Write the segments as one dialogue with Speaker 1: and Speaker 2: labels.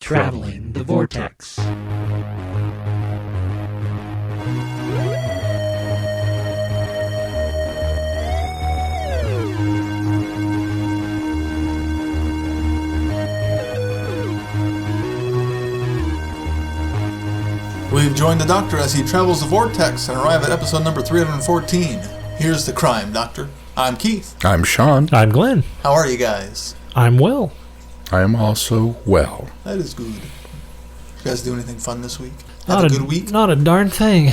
Speaker 1: Traveling the Vortex.
Speaker 2: We've joined the Doctor as he travels the Vortex and arrive at episode number 314. Here's the crime, Doctor. I'm Keith.
Speaker 3: I'm Sean.
Speaker 4: I'm Glenn.
Speaker 2: How are you guys?
Speaker 4: I'm well.
Speaker 3: I am also well.
Speaker 2: That is good. You guys do anything fun this week? Have a good week?
Speaker 4: Not a darn thing.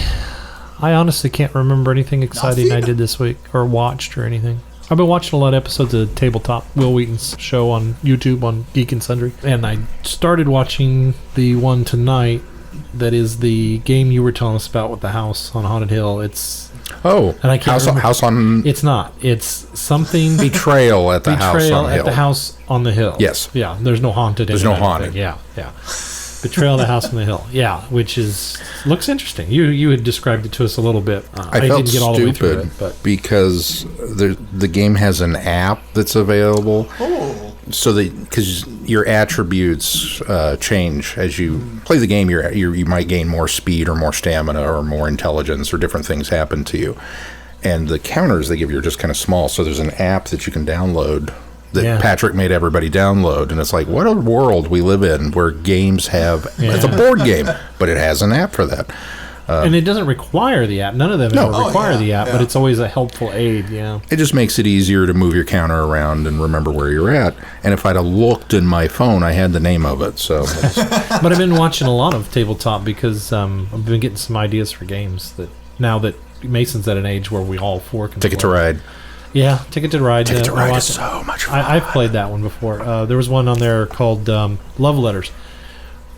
Speaker 4: I honestly can't remember anything exciting I did this week or watched or anything. I've been watching a lot of episodes of Tabletop, Will Wheaton's show on YouTube on Geek and Sundry. And I started watching the one tonight that is the game you were telling us about with the house on Haunted Hill. It's...
Speaker 3: Oh,
Speaker 4: and I can't
Speaker 3: house on...
Speaker 4: It's not. It's something...
Speaker 3: Betrayal at the house on the hill.
Speaker 4: Betrayal at the house on the hill.
Speaker 3: Yes.
Speaker 4: Yeah, there's no haunted.
Speaker 3: There's no haunted.
Speaker 4: Yeah. Betrayal at the house on the hill. Yeah, which looks interesting. You had described it to us a little bit.
Speaker 3: I felt
Speaker 4: didn't get all the way through it, but
Speaker 3: because the game has an app that's available.
Speaker 2: Oh.
Speaker 3: So because your attributes change as you play the game, you might gain more speed or more stamina or more intelligence or different things happen to you. And the counters they give you are just kind of small. So there's an app that you can download that Patrick made everybody download. And it's like, what a world we live in where games have... Yeah. It's a board game, but it has an app for that.
Speaker 4: And it doesn't require the app. None of them ever require the app, but it's always a helpful aid, It just makes it easier to move your counter around and remember where you're at. And if I'd have looked in my phone, I had the name of it. So, but I've been watching a lot of Tabletop because I've been getting some ideas for games that now that Mason's at an age where we all four can
Speaker 3: Ticket to Ride.
Speaker 4: Yeah, Ticket to Ride.
Speaker 3: Ticket to Ride is so much fun.
Speaker 4: I've played that one before. There was one on there called Love Letters,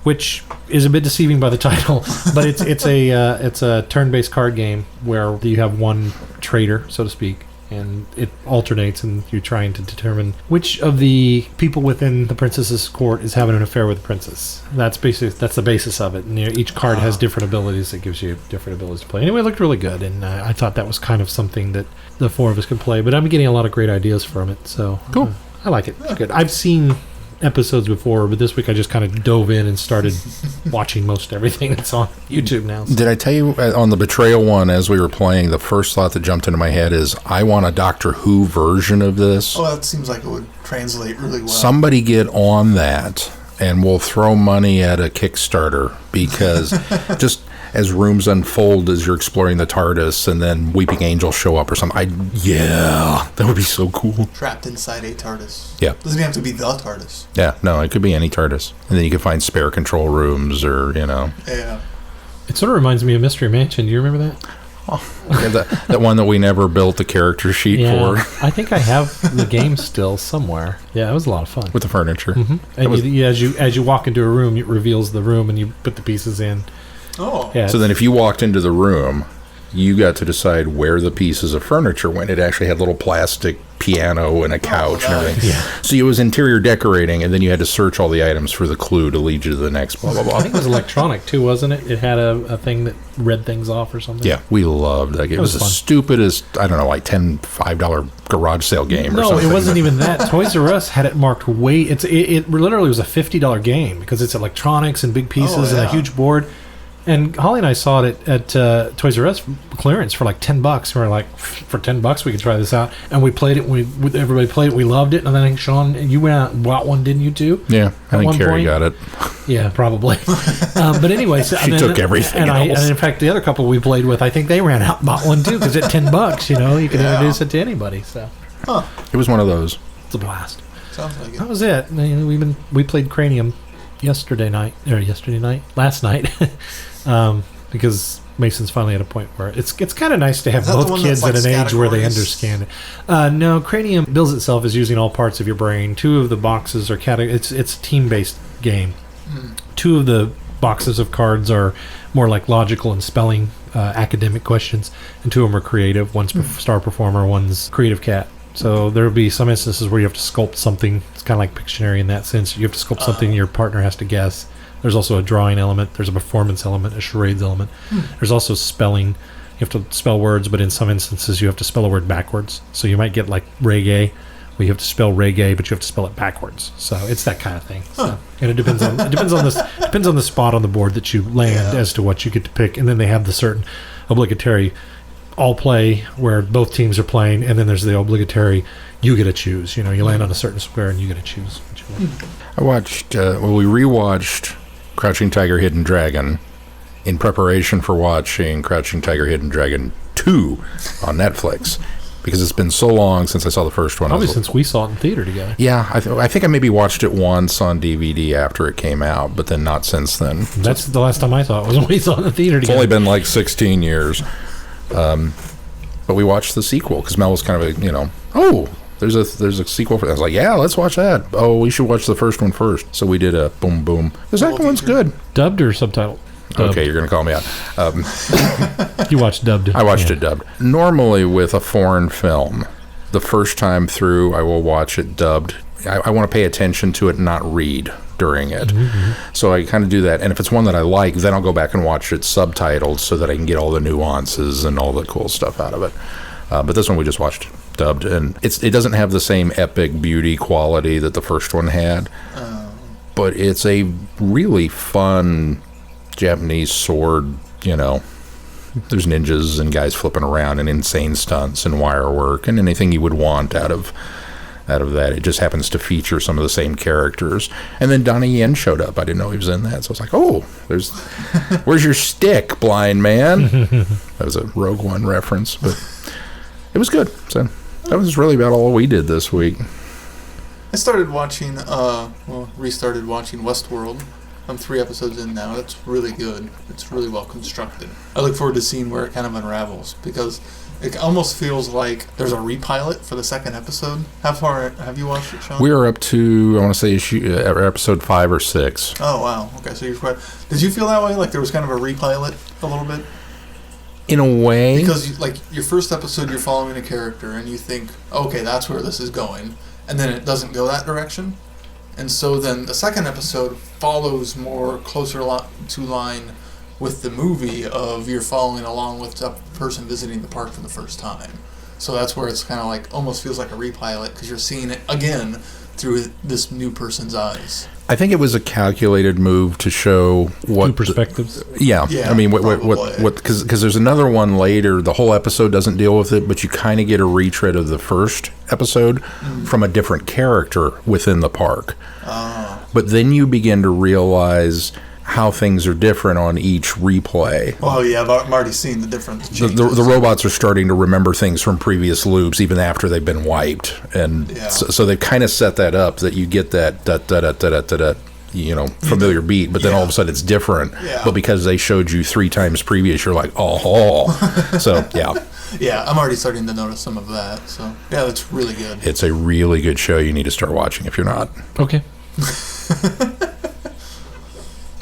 Speaker 4: which is a bit deceiving by the title, but it's a turn-based card game where you have one traitor, so to speak, and it alternates, and you're trying to determine which of the people within the princess's court is having an affair with the princess. That's the basis of it, and each card has different abilities that gives you different abilities to play. Anyway, it looked really good, and I thought that was kind of something that the four of us could play, but I'm getting a lot of great ideas from it, so
Speaker 3: cool.
Speaker 4: I like it. It's good. I've seen episodes before, but this week I just kind of dove in and started watching most everything that's on YouTube now.
Speaker 3: Did I tell you on the Betrayal one, as we were playing, the first thought that jumped into my head is, I want a Doctor Who version of this.
Speaker 2: Oh, that seems like it would translate really well.
Speaker 3: Somebody get on that, and we'll throw money at a Kickstarter, because just as rooms unfold as you're exploring the TARDIS, and then Weeping Angels show up or something, that would be so cool.
Speaker 2: Trapped inside a TARDIS.
Speaker 3: Yeah.
Speaker 2: Doesn't have to be the TARDIS.
Speaker 3: Yeah, no, it could be any TARDIS. And then you can find spare control rooms or,
Speaker 2: Yeah.
Speaker 4: It sort of reminds me of Mystery Mansion. Do you remember that?
Speaker 3: Oh, that one that we never built the character sheet for.
Speaker 4: I think I have the game still somewhere. Yeah, it was a lot of fun.
Speaker 3: With the furniture.
Speaker 4: Mm-hmm. And as you walk into a room, it reveals the room and you put the pieces in.
Speaker 2: Oh.
Speaker 3: Yeah, so then if you walked into the room, you got to decide where the pieces of furniture went. It actually had little plastic piano and a couch and everything.
Speaker 4: Yeah.
Speaker 3: So it was interior decorating, and then you had to search all the items for the clue to lead you to the next blah, blah, blah.
Speaker 4: I think it was electronic too, wasn't it? It had a thing that read things off or something.
Speaker 3: Yeah, we loved that game. It was the stupidest, I don't know, like $5 garage sale game or something.
Speaker 4: No, it wasn't even that. Toys R Us had it marked way... It literally was a $50 game because it's electronics and big pieces and a huge board. And Holly and I saw it at Toys R Us clearance for like $10. We were like, for $10 we could try this out. And we played it. Everybody played it. We loved it. And then I think, Sean, you went out and bought one, didn't you too?
Speaker 3: Yeah, I think Carrie got it.
Speaker 4: Yeah, probably. But anyway,
Speaker 3: she took everything.
Speaker 4: And in fact, the other couple we played with, I think they ran out and bought one too because at $10, you could introduce it to anybody. So
Speaker 3: it was one of those.
Speaker 4: It's a blast.
Speaker 2: Sounds like it.
Speaker 4: That was it. We played Cranium last night. Because Mason's finally at a point where it's kind of nice to have both kids at an age where they understand it. No, Cranium bills itself as using all parts of your brain. 2 of the boxes are it's a team-based game. 2 of the boxes of cards are more like logical and spelling academic questions, and 2 of them are creative. One's star performer, one's creative cat. So there will be some instances where you have to sculpt something. It's kind of like Pictionary in that sense. You have to sculpt something your partner has to guess. There's also a drawing element. There's a performance element, a charades element. There's also spelling. You have to spell words, but in some instances you have to spell a word backwards. So you might get like reggae, where you have to spell reggae, but you have to spell it backwards. So it's that kind of thing. So, and it depends on the spot on the board that you land as to what you get to pick. And then they have the certain obligatory all play where both teams are playing, and then there's the obligatory you get to choose. You land on a certain square and you get to choose what you want.
Speaker 3: I watched. We rewatched Crouching Tiger, Hidden Dragon in preparation for watching Crouching Tiger, Hidden Dragon 2 on Netflix. Because it's been so long since I saw the first one.
Speaker 4: Probably since we saw it in theater together.
Speaker 3: Yeah, I think I maybe watched it once on DVD after it came out, but then not since then.
Speaker 4: That's the last time I saw it, was when we saw it in the theater together.
Speaker 3: It's only been like 16 years. But we watched the sequel because Mel was kind of there's a sequel for that. I was like, yeah, let's watch that. Oh, we should watch the first one first. So we did a boom, boom. The second one's good.
Speaker 4: Dubbed or subtitled? Dubbed.
Speaker 3: Okay, you're going to call me out.
Speaker 4: You watched dubbed.
Speaker 3: I watched it dubbed. Normally with a foreign film, the first time through, I will watch it dubbed. I want to pay attention to it, not read during it. Mm-hmm. So I kind of do that. And if it's one that I like, then I'll go back and watch it subtitled so that I can get all the nuances and all the cool stuff out of it. But this one we just watched dubbed, and it doesn't have the same epic beauty quality that the first one had. But it's a really fun Japanese sword, there's ninjas and guys flipping around and insane stunts and wire work and anything you would want out of that. It just happens to feature some of the same characters. And then Donnie Yen showed up. I didn't know he was in that. So I was like, oh, where's your stick, blind man? That was a Rogue One reference, but it was good. So that was really about all we did this week.
Speaker 2: I started watching, restarted watching Westworld. I'm 3 episodes in now. It's really good. It's really well constructed. I look forward to seeing where it kind of unravels, because it almost feels like there's a repilot for the second episode. How far have you watched it, Sean?
Speaker 3: We are up to, I want to say, episode 5 or 6.
Speaker 2: Oh, wow. Okay, so you're quite... Did you feel that way? Like there was kind of a repilot a little bit?
Speaker 3: In a way.
Speaker 2: Because, your first episode, you're following a character, and you think, okay, that's where this is going. And then it doesn't go that direction. And so then the second episode follows more closer to line with the movie of you're following along with the person visiting the park for the first time. So that's where it's kind of like, almost feels like a repilot, because you're seeing it again through this new person's eyes.
Speaker 3: I think it was a calculated move to show what...
Speaker 4: Two perspectives?
Speaker 3: Yeah. I mean, because there's another one later, the whole episode doesn't deal with it, but you kind of get a retread of the first episode from a different character within the park. But then you begin to realize how things are different on each replay.
Speaker 2: Oh, yeah, I'm already seeing the difference.
Speaker 3: The robots are starting to remember things from previous loops, even after they've been wiped. And so they've kind of set that up that you get that familiar beat, but then all of a sudden it's different.
Speaker 2: Yeah.
Speaker 3: But because they showed you 3 times previous, you're like, oh. So, yeah.
Speaker 2: Yeah, I'm already starting to notice some of that. So, yeah, that's really good.
Speaker 3: It's a really good show. You need to start watching if you're not.
Speaker 4: Okay.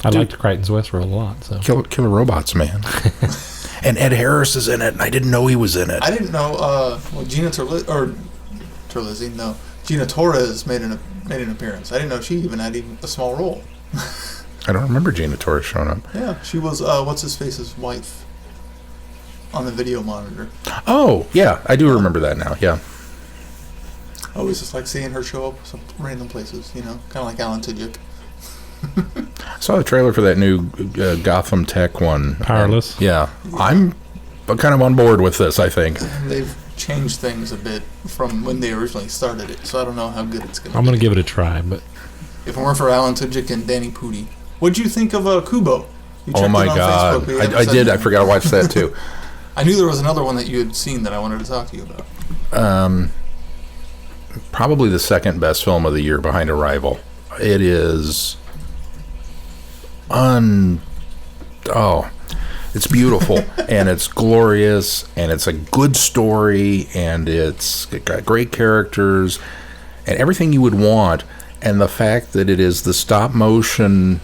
Speaker 4: I liked Crichton's Westworld a lot. So
Speaker 3: Killer Robots, man. And Ed Harris is in it, and I didn't know he was in it.
Speaker 2: I didn't know. Gina Torres made an appearance. I didn't know she even had a small role.
Speaker 3: I don't remember Gina Torres showing up.
Speaker 2: Yeah, she was what's his face's wife on the video monitor.
Speaker 3: Oh, yeah, I do remember that now. Yeah.
Speaker 2: I always just like seeing her show up some random places, kind of like Alan Tudyk.
Speaker 3: I saw the trailer for that new Gotham Tech one.
Speaker 4: Powerless.
Speaker 3: Yeah. I'm kind of on board with this, I think.
Speaker 2: They've changed things a bit from when they originally started it, so I don't know how good it's going to be.
Speaker 4: I'm going to give it a try, but...
Speaker 2: If it weren't for Alan Tudyk and Danny Pudi. What'd you think of Kubo?
Speaker 3: Oh my God. Facebook, I did. I forgot to watch that too.
Speaker 2: I knew there was another one that you had seen that I wanted to talk to you about.
Speaker 3: Probably the second best film of the year behind Arrival. It is... it's beautiful and it's glorious and it's a good story and it's got great characters and everything you would want, and the fact that it is the stop motion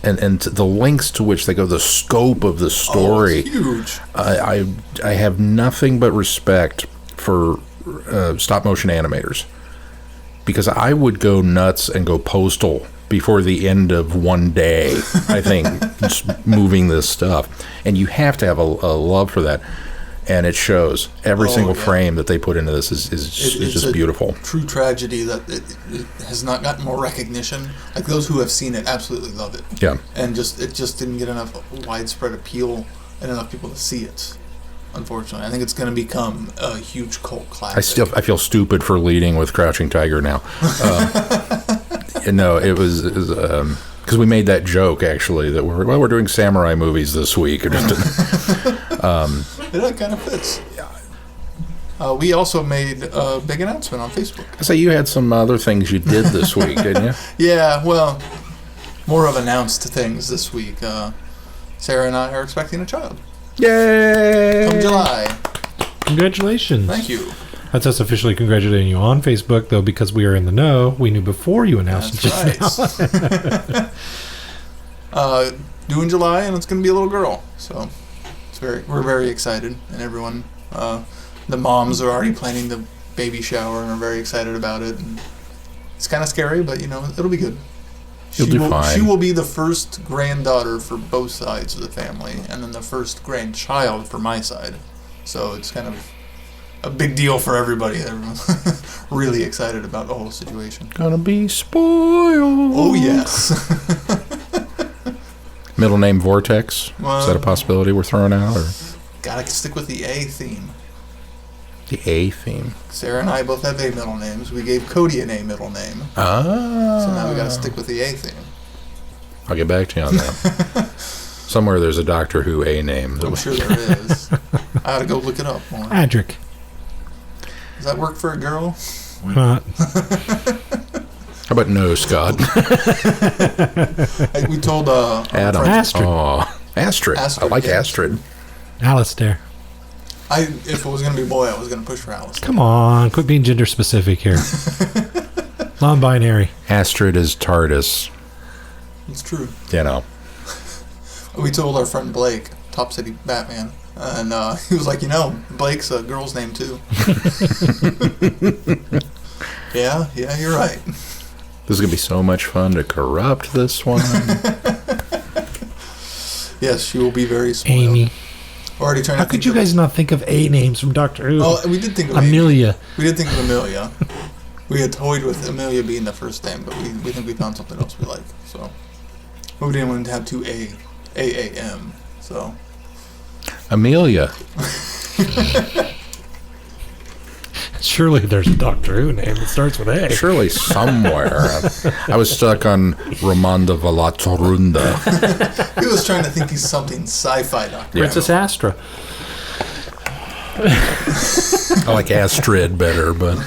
Speaker 3: and the lengths to which they go, the scope of the story.
Speaker 2: It's huge.
Speaker 3: I have nothing but respect for stop motion animators, because I would go nuts and go postal before the end of one day, I think, just moving this stuff. And you have to have a love for that. And it shows. Every single frame that they put into this is just beautiful.
Speaker 2: True tragedy that it has not gotten more recognition. Like, those who have seen it absolutely love it.
Speaker 3: Yeah.
Speaker 2: And it just didn't get enough widespread appeal and enough people to see it. Unfortunately, I think it's going to become a huge cult classic.
Speaker 3: I feel stupid for leading with Crouching Tiger now. No, it was because we made that joke actually that we're doing samurai movies this week. It
Speaker 2: kind of fits. We also made a big announcement on Facebook.
Speaker 3: I say you had some other things you did this week, didn't you?
Speaker 2: Yeah, well, more of announced things this week. Sarah and I are expecting a child.
Speaker 3: Yay!
Speaker 2: Come July.
Speaker 4: Congratulations.
Speaker 2: Thank you.
Speaker 4: That's us officially congratulating you on Facebook, though, because we are in the know. We knew before you announced it just
Speaker 2: now. Due in July, and it's going to be a little girl. So we're very excited, and everyone, the moms are already planning the baby shower and are very excited about it. And it's kind of scary, but it'll be good.
Speaker 3: You'll do fine.
Speaker 2: She will be the first granddaughter for both sides of the family, and then the first grandchild for my side. So it's kind of a big deal for everybody. Everyone's really excited about the whole situation.
Speaker 3: Gonna be spoiled.
Speaker 2: Oh, yes.
Speaker 3: Middle name Vortex? Is that a possibility we're throwing out? Or?
Speaker 2: Gotta stick with the A theme.
Speaker 3: The A theme.
Speaker 2: Sarah and I both have A middle names. We gave Cody an A middle name.
Speaker 3: Ah.
Speaker 2: So now we gotta stick with the A theme.
Speaker 3: I'll get back to you on that. Somewhere there's a Doctor Who A name.
Speaker 2: I'm sure there is. I ought to go look it up more.
Speaker 4: Adric.
Speaker 2: Does that work for a girl?
Speaker 3: How about no, Scott?
Speaker 2: We told
Speaker 3: Adam.
Speaker 4: Astrid.
Speaker 3: Oh, Astrid. I like Astrid.
Speaker 4: Alistair.
Speaker 2: If it was going to be a boy, I was going to push for Alistair.
Speaker 4: Come on, quit being gender specific here. Non-binary.
Speaker 3: Astrid is TARDIS.
Speaker 2: It's true. We told our friend Blake, Top City Batman, and he was like, Blake's a girl's name too. Yeah, you're right.
Speaker 3: This is going to be so much fun to corrupt this one.
Speaker 2: Yes, she will be very spoiled.
Speaker 4: Amy.
Speaker 2: Already trying
Speaker 4: How could you guys not think of A names from Doctor Who?
Speaker 2: Oh, we did think of
Speaker 4: Amelia.
Speaker 2: Amy. We did think of Amelia. We had toyed with Amelia being the first name, but we think we found something else we like. So, but we didn't want to have two A-A-M. So,
Speaker 3: Amelia.
Speaker 4: Surely there's a Doctor Who name that starts with A.
Speaker 3: Surely somewhere. I was stuck on Ramonda Valatorunda.
Speaker 2: He was trying to think he's something sci-fi doctor.
Speaker 4: Princess Astra.
Speaker 3: I like Astrid better, but...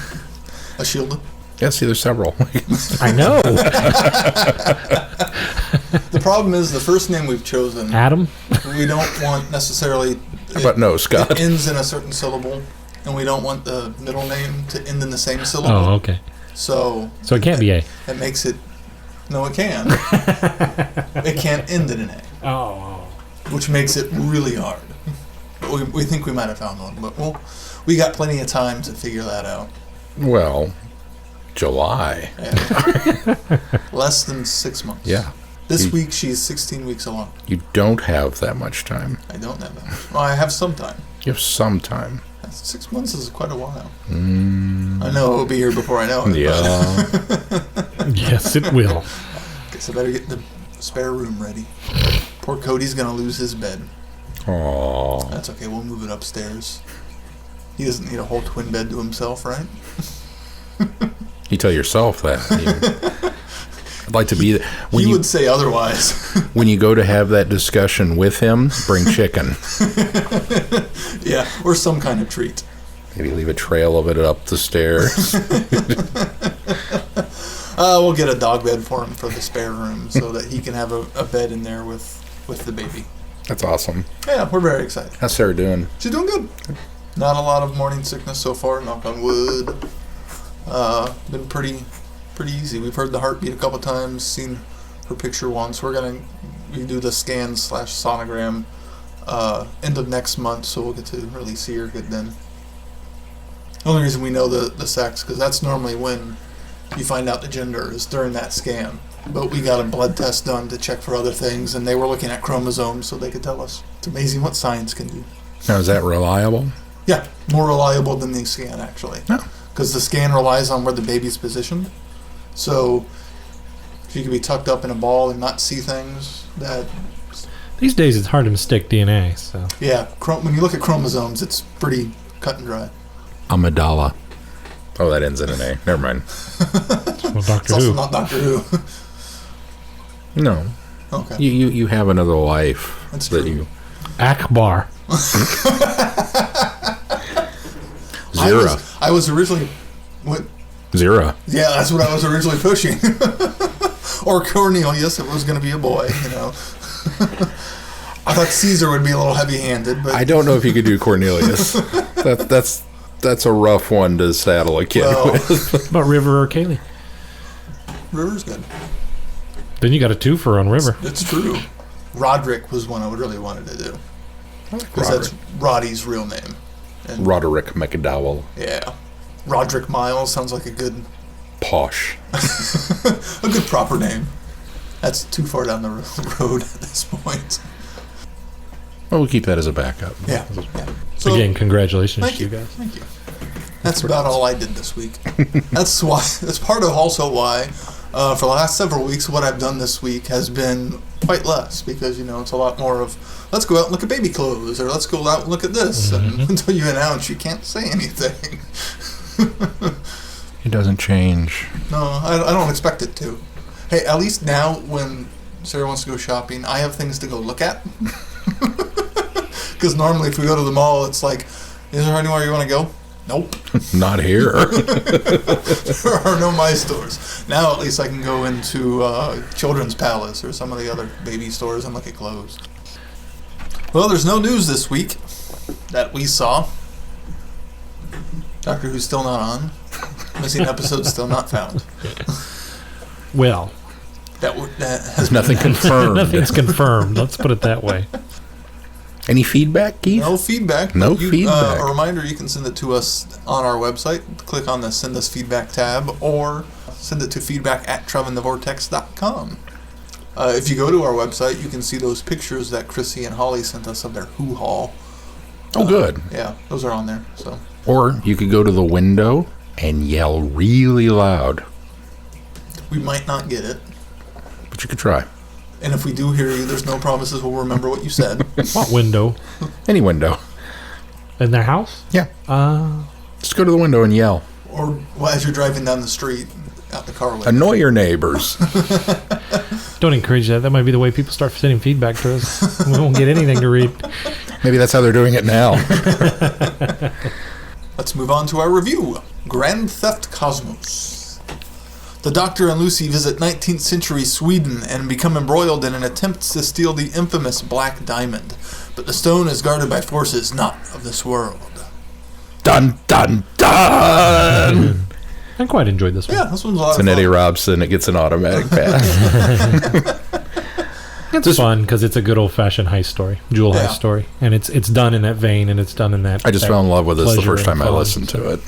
Speaker 2: A shield.
Speaker 3: Yeah, see, there's several.
Speaker 4: I know.
Speaker 2: The problem is the first name we've chosen...
Speaker 4: Adam?
Speaker 2: We don't want necessarily...
Speaker 3: But no, Scott.
Speaker 2: It ends in a certain syllable, and we don't want the middle name to end in the same syllable.
Speaker 4: Oh, okay.
Speaker 2: So
Speaker 4: it can't be A.
Speaker 2: That makes it... No, it can. It can't end in an A.
Speaker 4: Oh.
Speaker 2: Which makes it really hard. We think we might have found one, but we got plenty of time to figure that out.
Speaker 3: Well, July.
Speaker 2: Yeah. Less than 6 months.
Speaker 3: Yeah.
Speaker 2: This week she's 16 weeks along.
Speaker 3: You don't have that much time.
Speaker 2: I don't have that. Well, I have some time.
Speaker 3: You have some time.
Speaker 2: 6 months is quite a while. I know it'll be here before I know it.
Speaker 3: Yeah.
Speaker 4: Yes, it will.
Speaker 2: Guess I better get the spare room ready. Poor Cody's going to lose his bed.
Speaker 3: Aww.
Speaker 2: That's okay. We'll move it upstairs. He doesn't need a whole twin bed to himself, right?
Speaker 3: You tell yourself that. I'd like to be there.
Speaker 2: He would say otherwise.
Speaker 3: When you go to have that discussion with him, bring chicken.
Speaker 2: Yeah, or some kind of treat.
Speaker 3: Maybe leave a trail of it up the stairs.
Speaker 2: We'll get a dog bed for him for the spare room so that he can have a bed in there with the baby.
Speaker 3: That's awesome.
Speaker 2: Yeah, we're very excited.
Speaker 3: How's Sarah doing?
Speaker 2: She's doing good. Not a lot of morning sickness so far, knock on wood. Been pretty easy. We've heard the heartbeat a couple times, seen her picture once. We do the scan/sonogram end of next month, so we'll get to really see her good then. The only reason we know the sex, because that's normally when you find out the gender, is during that scan. But we got a blood test done to check for other things, and they were looking at chromosomes so they could tell us. It's amazing what science can do.
Speaker 3: Now, is that reliable?
Speaker 2: Yeah, more reliable than the scan, actually.
Speaker 3: Oh.
Speaker 2: Because the scan relies on where the baby's positioned. So she could be tucked up in a ball and not see things.
Speaker 4: These days, it's hard to mistake DNA. So
Speaker 2: Yeah, when you look at chromosomes, it's pretty cut and dry.
Speaker 3: Amidala. Oh, that ends in an A. Never mind.
Speaker 4: well,
Speaker 2: It's
Speaker 4: Doctor
Speaker 2: also
Speaker 4: Who.
Speaker 2: not Doctor Who.
Speaker 3: No.
Speaker 2: Okay.
Speaker 3: You have another life.
Speaker 2: That's
Speaker 3: that
Speaker 2: true.
Speaker 3: you.
Speaker 4: Akbar.
Speaker 3: Zira.
Speaker 2: I was originally... What?
Speaker 3: Zira.
Speaker 2: Yeah, that's what I was originally pushing. Or Cornelius, if it was going to be a boy, you know. I thought Caesar would be a little heavy-handed, but...
Speaker 3: I don't know if you could do Cornelius. That's a rough one to saddle a kid with.
Speaker 4: What about River or Kaylee?
Speaker 2: River's good.
Speaker 4: Then you got a twofer on River.
Speaker 2: It's true. Roderick was one I would really wanted to do. Because that's Roddy's real name. And
Speaker 3: Roderick McDowell.
Speaker 2: yeah. Roderick Miles sounds like a good
Speaker 3: Posh.
Speaker 2: a good proper name. That's too far down the road at this point.
Speaker 3: Well, we'll keep that as a backup.
Speaker 2: Yeah. So,
Speaker 4: Again, congratulations
Speaker 2: thank
Speaker 4: to
Speaker 2: you
Speaker 4: you guys.
Speaker 2: Thank you. That's about all I did this week. That's part of also why for the last several weeks what I've done this week has been quite less, because it's a lot more of let's go out and look at baby clothes, or let's go out and look at this, and until you announce you can't say anything.
Speaker 3: It doesn't change.
Speaker 2: No, I don't expect it to. Hey, at least now when Sarah wants to go shopping, I have things to go look at. Because normally if we go to the mall, it's like, is there anywhere you want to go? Nope.
Speaker 3: Not here.
Speaker 2: There are no My Stores. Now at least I can go into Children's Palace or some of the other baby stores and look at clothes. Well, there's no news this week that we saw. Doctor Who's still not on. Missing episodes still not found.
Speaker 4: Well,
Speaker 2: That has
Speaker 3: There's nothing confirmed.
Speaker 4: nothing's confirmed. Let's put it that way.
Speaker 3: Any feedback, Keith?
Speaker 2: No feedback.
Speaker 3: No
Speaker 2: but
Speaker 3: feedback.
Speaker 2: A reminder, you can send it to us on our website. Click on the Send Us Feedback tab, or send it to feedback@trevinthevortex.com. If you go to our website, you can see those pictures that Chrissy and Holly sent us of their Who Haul.
Speaker 3: Oh, good.
Speaker 2: Yeah, those are on there. So
Speaker 3: Or you could go to the window and yell really loud.
Speaker 2: we might not get it.
Speaker 3: But you could try.
Speaker 2: And if we do hear you, there's no promises we'll remember what you said.
Speaker 4: What window?
Speaker 3: Any window.
Speaker 4: In their house?
Speaker 3: Yeah. Just go to the window and yell.
Speaker 2: Or as you're driving down the street, out the car window.
Speaker 3: Annoy your neighbors.
Speaker 4: Don't encourage that. That might be the way people start sending feedback to us. We won't get anything to read.
Speaker 3: Maybe that's how they're doing it now.
Speaker 2: Let's move on to our review. Grand Theft Cosmos. The Doctor and Lucy visit 19th century Sweden and become embroiled in an attempt to steal the infamous Black Diamond. But the stone is guarded by forces not of this world.
Speaker 3: Dun, dun, dun!
Speaker 4: I quite enjoyed this one.
Speaker 2: Yeah, this one's a lot
Speaker 3: It's
Speaker 2: of
Speaker 3: an
Speaker 2: fun.
Speaker 3: Eddie Robson. It gets an automatic pass.
Speaker 4: It's fun because it's a good old-fashioned heist story, jewel
Speaker 2: Yeah.
Speaker 4: heist story, and it's done in that vein, and it's done in that.
Speaker 3: I just
Speaker 4: that
Speaker 3: fell in love with this the
Speaker 4: pleasure
Speaker 3: first time
Speaker 4: and
Speaker 3: I
Speaker 4: fun.
Speaker 3: listened to it.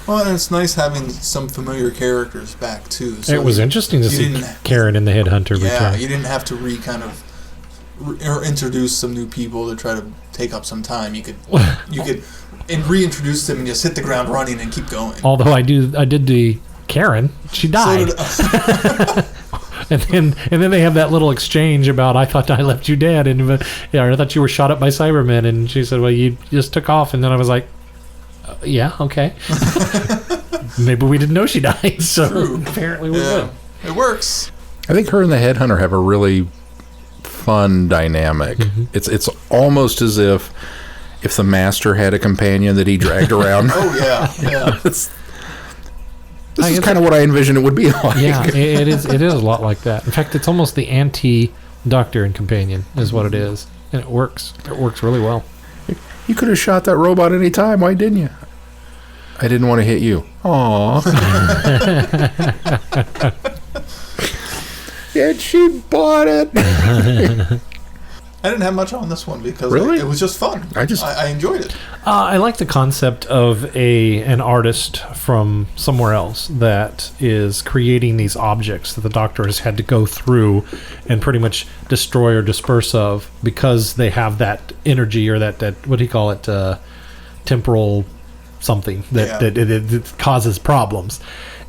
Speaker 2: Well, and it's nice having some familiar characters back, too. So
Speaker 4: It was interesting to
Speaker 2: you
Speaker 4: see
Speaker 2: didn't-
Speaker 4: Karen and the Headhunter
Speaker 2: Yeah,
Speaker 4: return.
Speaker 2: you didn't have to or introduce some new people to try to take up some time. You could reintroduce them and just hit the ground running and keep going.
Speaker 4: Although I did the Karen, she died, and then they have that little exchange about I thought I left you dead, and I thought you were shot up by Cybermen, and she said, well, you just took off, and then I was like, yeah, okay. Maybe we didn't know she died, so
Speaker 2: True.
Speaker 4: apparently we're
Speaker 2: Yeah,
Speaker 4: good.
Speaker 2: it works.
Speaker 3: I think her and the Headhunter have a really fun dynamic.
Speaker 4: Mm-hmm.
Speaker 3: It's almost as if the Master had a companion that he dragged around.
Speaker 2: Oh, yeah.
Speaker 3: This is kind of what I envisioned it would be like.
Speaker 4: Yeah, it is a lot like that. In fact, it's almost the anti-Doctor and Companion is what it is, and it works. It works really well.
Speaker 3: You could have shot that robot any time. Why didn't you? I didn't want to hit you. Aw. And she bought it.
Speaker 2: I didn't have much on this one because
Speaker 3: Really?
Speaker 2: it was just fun. I enjoyed it.
Speaker 4: I like the concept of an artist from somewhere else that is creating these objects that the Doctor has had to go through and pretty much destroy or disperse of because they have that energy or that what do you call it, temporal something that it causes problems.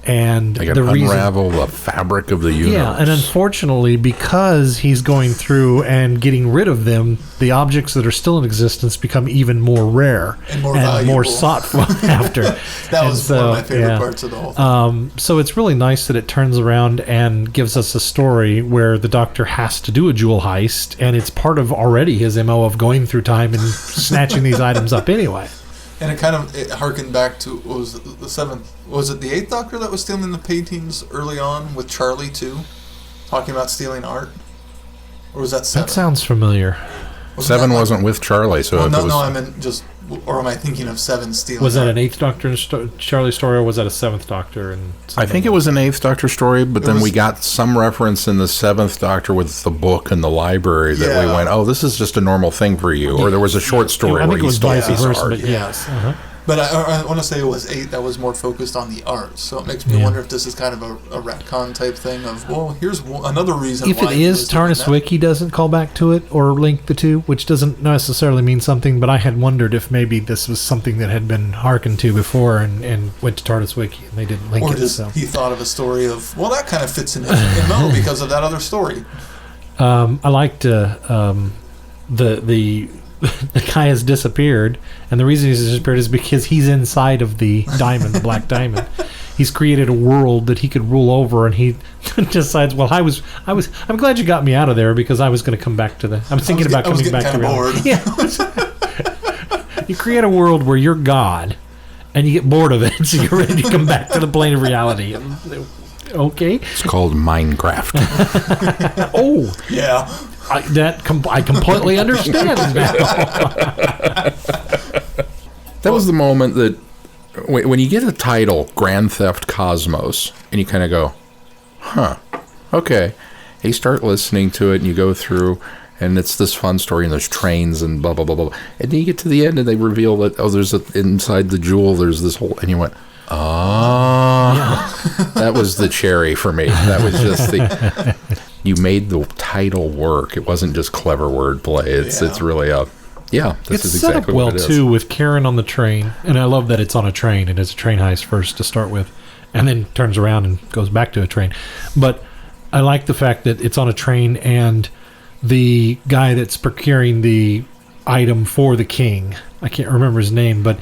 Speaker 4: And
Speaker 3: they can unravel the fabric of the universe.
Speaker 4: Yeah, and unfortunately, because he's going through and getting rid of them, the objects that are still in existence become even more rare
Speaker 2: and more
Speaker 4: sought after.
Speaker 2: That was one of my favorite parts of the whole thing.
Speaker 4: So it's really nice that it turns around and gives us a story where the Doctor has to do a jewel heist, and it's part of already his MO of going through time and snatching these items up anyway.
Speaker 2: And it harkened back to, was it the 7th? Was it the 8th Doctor that was stealing the paintings early on with Charlie too? Talking about stealing art? Or was that 7?
Speaker 4: That sounds familiar.
Speaker 3: 7 wasn't with Charlie, so
Speaker 2: no, I meant just, or am I thinking of 7 stealing
Speaker 4: Was that
Speaker 2: art?
Speaker 4: an 8th Doctor and Charlie story, or was that a 7th Doctor? And
Speaker 3: I think it was an 8th Doctor story, but then we got some reference in the 7th Doctor with the book in the library that we went, oh, this is just a normal thing for you. Or there was a short story where he stole his art.
Speaker 4: But yes. Uh-huh.
Speaker 2: But I want to say it was 8 that was more focused on the art. So it makes me wonder if this is kind of a retcon type thing of, well, here's another reason
Speaker 4: if
Speaker 2: why.
Speaker 4: If it is, TARDIS Wiki doesn't call back to it or link the two, which doesn't necessarily mean something, but I had wondered if maybe this was something that had been hearkened to before and went to TARDIS Wiki and they didn't link it.
Speaker 2: Or just he thought of a story of, well, that kind of fits in MO because of that other story.
Speaker 4: I liked the guy has disappeared, and the reason he's disappeared is because he's inside of the diamond, the black diamond. He's created a world that he could rule over, and he decides, well, I'm glad you got me out of there because I was going to come back to I'm thinking about coming back to reality. Yeah. You create a world where you're God, and you get bored of it, so you're ready to come back to the plane of reality. Okay.
Speaker 3: It's called Minecraft.
Speaker 4: Oh.
Speaker 2: Yeah.
Speaker 4: I completely understand now.
Speaker 3: That was the moment that when you get a title, Grand Theft Cosmos, and you kind of go, huh, okay. And you start listening to it, and you go through, and it's this fun story, and there's trains and blah, blah, blah, blah. And then you get to the end, and they reveal that, inside the jewel, there's this whole, and you went, that was the cherry for me. That was just you made the title work. It wasn't just clever wordplay. It's really this is exactly
Speaker 4: set up well
Speaker 3: what it is.
Speaker 4: too with Karen on the train, and I love that it's on a train and it's a train heist first to start with, and then turns around and goes back to a train. But I like the fact that it's on a train and the guy that's procuring the item for the king, I can't remember his name, but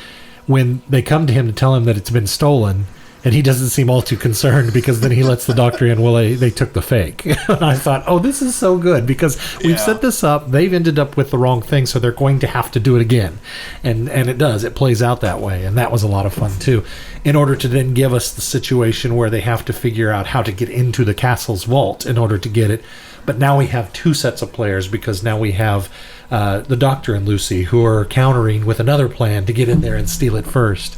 Speaker 4: when they come to him to tell him that it's been stolen, and he doesn't seem all too concerned because then he lets the Doctor in, well, they took the fake. And I thought, oh, this is so good because we've set this up. They've ended up with the wrong thing, so they're going to have to do it again. And it does. It plays out that way. And that was a lot of fun, too, in order to then give us the situation where they have to figure out how to get into the castle's vault in order to get it. But now we have two sets of players because now we have the Doctor and Lucy who are countering with another plan to get in there and steal it first.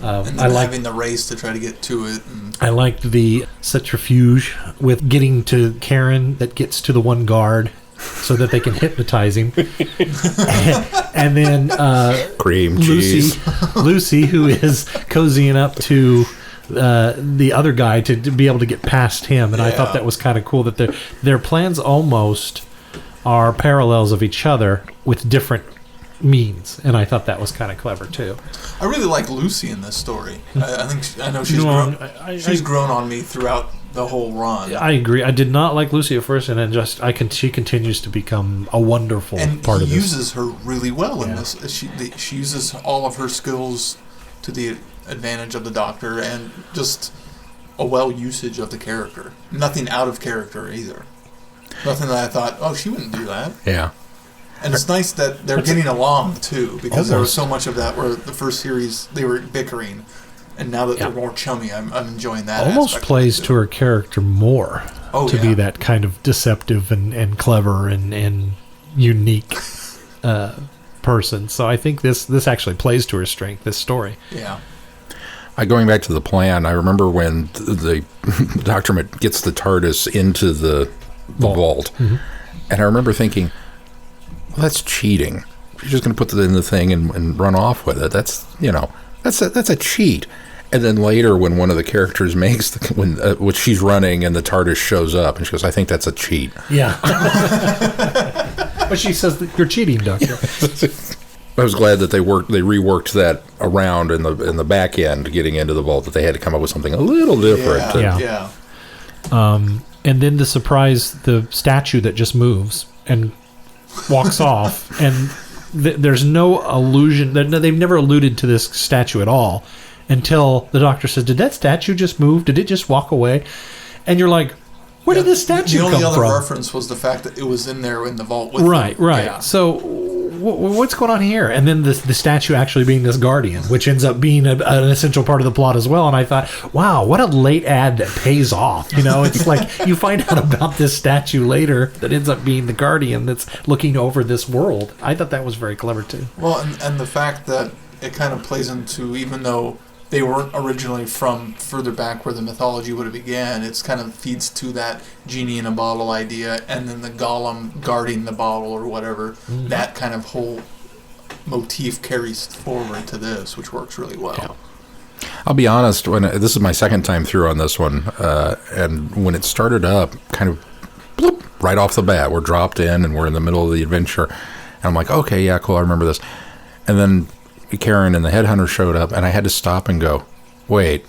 Speaker 2: And then having the race to try to get to it.
Speaker 4: I liked the centrifuge with getting to Karen that gets to the one guard so that they can hypnotize him. And then
Speaker 3: cream cheese.
Speaker 4: Lucy, who is cozying up to the other guy to be able to get past him. And I thought that was kind of cool that their plans almost are parallels of each other with different means, and I thought that was kind of clever too.
Speaker 2: I really like Lucy in this story. I know she's grown. She's grown on me throughout the whole run.
Speaker 4: I agree. I did not like Lucy at first, and then she continues to become a wonderful part of this.
Speaker 2: And he uses her really well in this. She uses all of her skills to the advantage of the Doctor, and just a well usage of the character. Nothing out of character either. Nothing that I thought, oh, she wouldn't do that.
Speaker 3: Yeah.
Speaker 2: And it's nice that they're getting along, too, because there was so much of that where the first series, they were bickering, and now that they're more chummy, I'm enjoying that
Speaker 4: almost plays to her character more to be that kind of deceptive and clever and unique person. So I think this actually plays to her strength, this story.
Speaker 2: Yeah.
Speaker 3: Going back to the plan, I remember when the Doctor gets the TARDIS into the vault, and I remember thinking, well, that's cheating. She's just going to put it in the thing and run off with it. That's that's a cheat. And then later, when one of the characters makes when she's running and the TARDIS shows up, and she goes, "I think that's a cheat."
Speaker 4: Yeah. But she says that you're cheating, Doctor.
Speaker 3: I was glad that they reworked that around in the back end, getting into the vault, that they had to come up with something a little different.
Speaker 2: Yeah.
Speaker 4: And then the surprise, the statue that just moves and walks off, and there's no allusion. They've never alluded to this statue at all until the Doctor says, "Did that statue just move? Did it just walk away?" And you're like, where did this statue come from?
Speaker 2: The only other reference was the fact that it was in there in the vault with
Speaker 4: Right.
Speaker 2: Yeah.
Speaker 4: So what's going on here? And then the statue actually being this guardian, which ends up being an essential part of the plot as well. And I thought, wow, what a late ad that pays off. It's like you find out about this statue later that ends up being the guardian that's looking over this world. I thought that was very clever too.
Speaker 2: Well, and the fact that it kind of plays into, even though they weren't originally from further back where the mythology would have began, it's kind of feeds to that genie in a bottle idea, and then the golem guarding the bottle or whatever. Mm-hmm. That kind of whole motif carries forward to this, which works really well.
Speaker 3: Yeah. I'll be honest, this is my second time through on this one, and when it started up, kind of bloop, right off the bat, we're dropped in and we're in the middle of the adventure, and I'm like, okay, yeah, cool, I remember this. And then Karen and the headhunter showed up, and I had to stop and go, wait,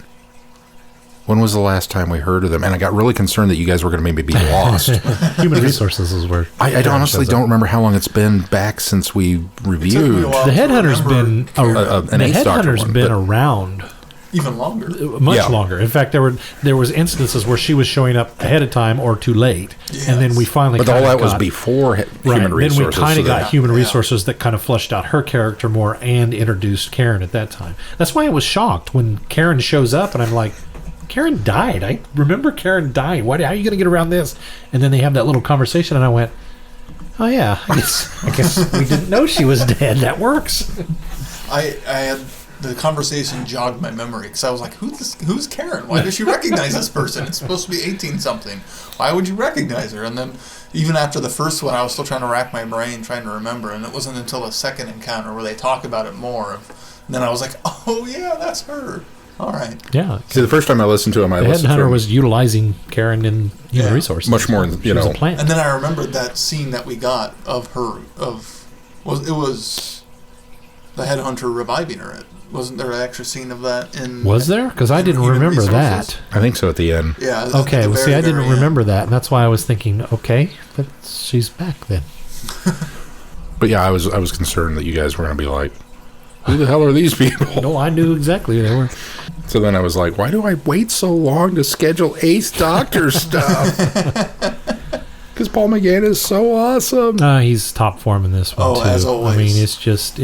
Speaker 3: when was the last time we heard of them? And I got really concerned that you guys were going to maybe be lost.
Speaker 4: Human resources is where
Speaker 3: I honestly don't remember how long it's been back since we reviewed.
Speaker 4: The headhunter's been around
Speaker 2: even longer,
Speaker 4: much longer. In fact, there was instances where she was showing up ahead of time or too late, and then we finally.
Speaker 3: But all that was before human resources.
Speaker 4: Then we kind of got human resources that kind of fleshed out her character more and introduced Karen at that time. That's why I was shocked when Karen shows up, and I'm like, Karen died. I remember Karen dying. How are you going to get around this? And then they have that little conversation, and I went, oh yeah, I guess we didn't know she was dead. That works.
Speaker 2: I had. The conversation jogged my memory because I was like, who's Karen? Why does she recognize this person? It's supposed to be 18-something. Why would you recognize her? And then even after the first one, I was still trying to rack my brain, trying to remember. And it wasn't until the second encounter where they talk about it more. And then I was like, oh, yeah, that's her. All right.
Speaker 4: Yeah.
Speaker 3: See, the first time I listened to him,
Speaker 4: the headhunter was utilizing Karen in human resources.
Speaker 3: Much more,
Speaker 4: She was a plant.
Speaker 2: And then I remembered that scene that we got of her, it was the headhunter reviving her. Wasn't there an extra scene of that in?
Speaker 4: Was there? Because I didn't remember that.
Speaker 3: I think so at the end.
Speaker 2: Yeah.
Speaker 4: Okay. Well, see, I didn't remember that, and that's why I was thinking, okay, but she's back then.
Speaker 3: But yeah, I was concerned that you guys were going to be like, who the hell are these people?
Speaker 4: No, I knew exactly who they were.
Speaker 3: So then I was like, why do I wait so long to schedule Eighth Doctor stuff? Because Paul McGann is so awesome.
Speaker 4: He's top form in this one, too.
Speaker 2: As always.
Speaker 4: I mean, it's just...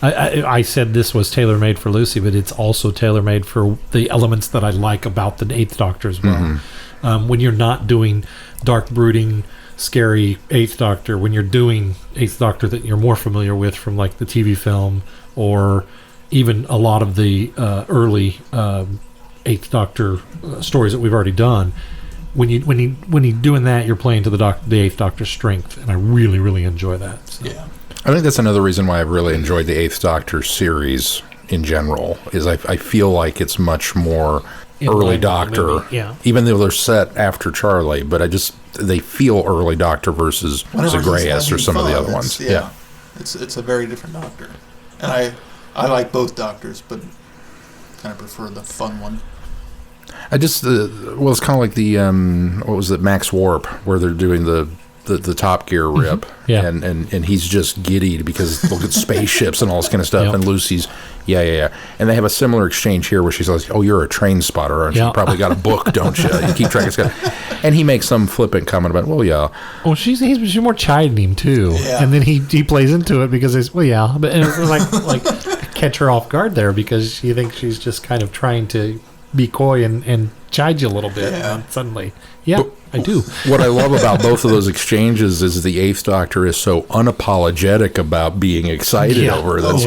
Speaker 4: I said this was tailor-made for Lucy, but it's also tailor-made for the elements that I like about the Eighth Doctor as well. Mm-hmm. When you're not doing dark, brooding, scary Eighth Doctor, when you're doing Eighth Doctor that you're more familiar with from, like, the TV film, or even a lot of the early Eighth Doctor stories that we've already done... When you're doing that, you're playing to the Eighth Doctor's strength, and I really, really enjoy that. So.
Speaker 2: Yeah,
Speaker 3: I think that's another reason why I've really enjoyed the Eighth Doctor series in general. Is I feel like it's much more early Doctor, even though they're set after Charlie. But they feel early Doctor versus Zagreus or some of the other ones. Yeah,
Speaker 2: it's a very different Doctor, and I like both Doctors, but kind of prefer the fun one.
Speaker 3: It's kind of like the what was it, Max Warp, where they're doing the Top Gear rip,
Speaker 4: mm-hmm.
Speaker 3: and he's just giddy because look at spaceships and all this kind of stuff, and Lucy's and they have a similar exchange here where she's like, oh, you're a train spotter, and you probably got a book, don't you? You keep track of stuff, and he makes some flippant comment about, well,
Speaker 4: she's more chiding him too, and then he plays into it because it's but it's like catch her off guard there because she thinks she's just kind of trying to be coy and chide you a little bit, and suddenly, I do.
Speaker 3: What I love about both of those exchanges is the Eighth Doctor is so unapologetic about being excited over it. It's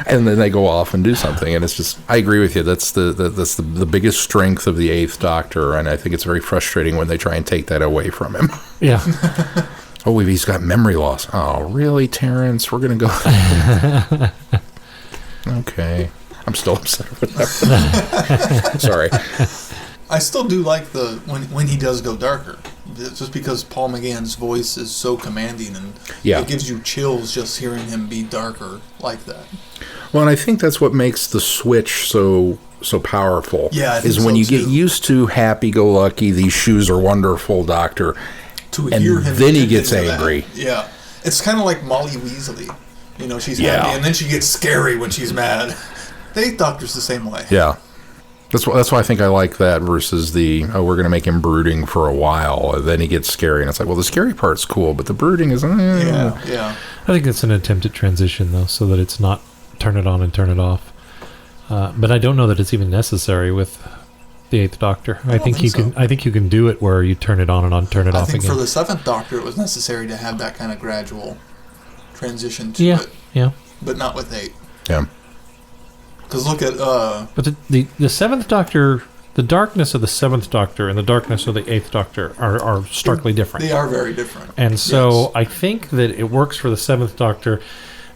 Speaker 3: and then they go off and do something, and it's just, I agree with you. That's the biggest strength of the Eighth Doctor, and I think it's very frustrating when they try and take that away from him.
Speaker 4: Yeah.
Speaker 3: Oh, he's got memory loss. Oh, really, Terrence? We're going to go... Okay. I'm still upset with that. Sorry.
Speaker 2: I still do like when he does go darker. Just because Paul McGann's voice is so commanding, and it gives you chills just hearing him be darker like that.
Speaker 3: Well, and I think that's what makes the switch so powerful.
Speaker 2: Yeah, I think
Speaker 3: is when you
Speaker 2: too.
Speaker 3: get used to happy-go-lucky, these shoes are wonderful, Doctor,
Speaker 2: and hear him
Speaker 3: then he gets angry.
Speaker 2: That. Yeah, it's kind of like Molly Weasley. You know, she's happy, and then she gets scary when she's mad. The Eighth Doctor's the same way.
Speaker 3: Yeah. That's why I think I like that versus we're going to make him brooding for a while, and then he gets scary, and it's like, well, the scary part's cool, but the brooding is...
Speaker 2: Yeah.
Speaker 4: I think it's an attempt at transition, though, so that it's not turn it on and turn it off. But I don't know that it's even necessary with the Eighth Doctor. I think you can do it where you turn it on and turn it off again.
Speaker 2: I think for the Seventh Doctor, it was necessary to have that kind of gradual transition to it.
Speaker 4: Yeah.
Speaker 2: But not with 8.
Speaker 3: Yeah.
Speaker 2: Because look at...
Speaker 4: But the Seventh Doctor, the darkness of the Seventh Doctor and the darkness of the Eighth Doctor are starkly different.
Speaker 2: They are very different.
Speaker 4: And so I think that it works for the Seventh Doctor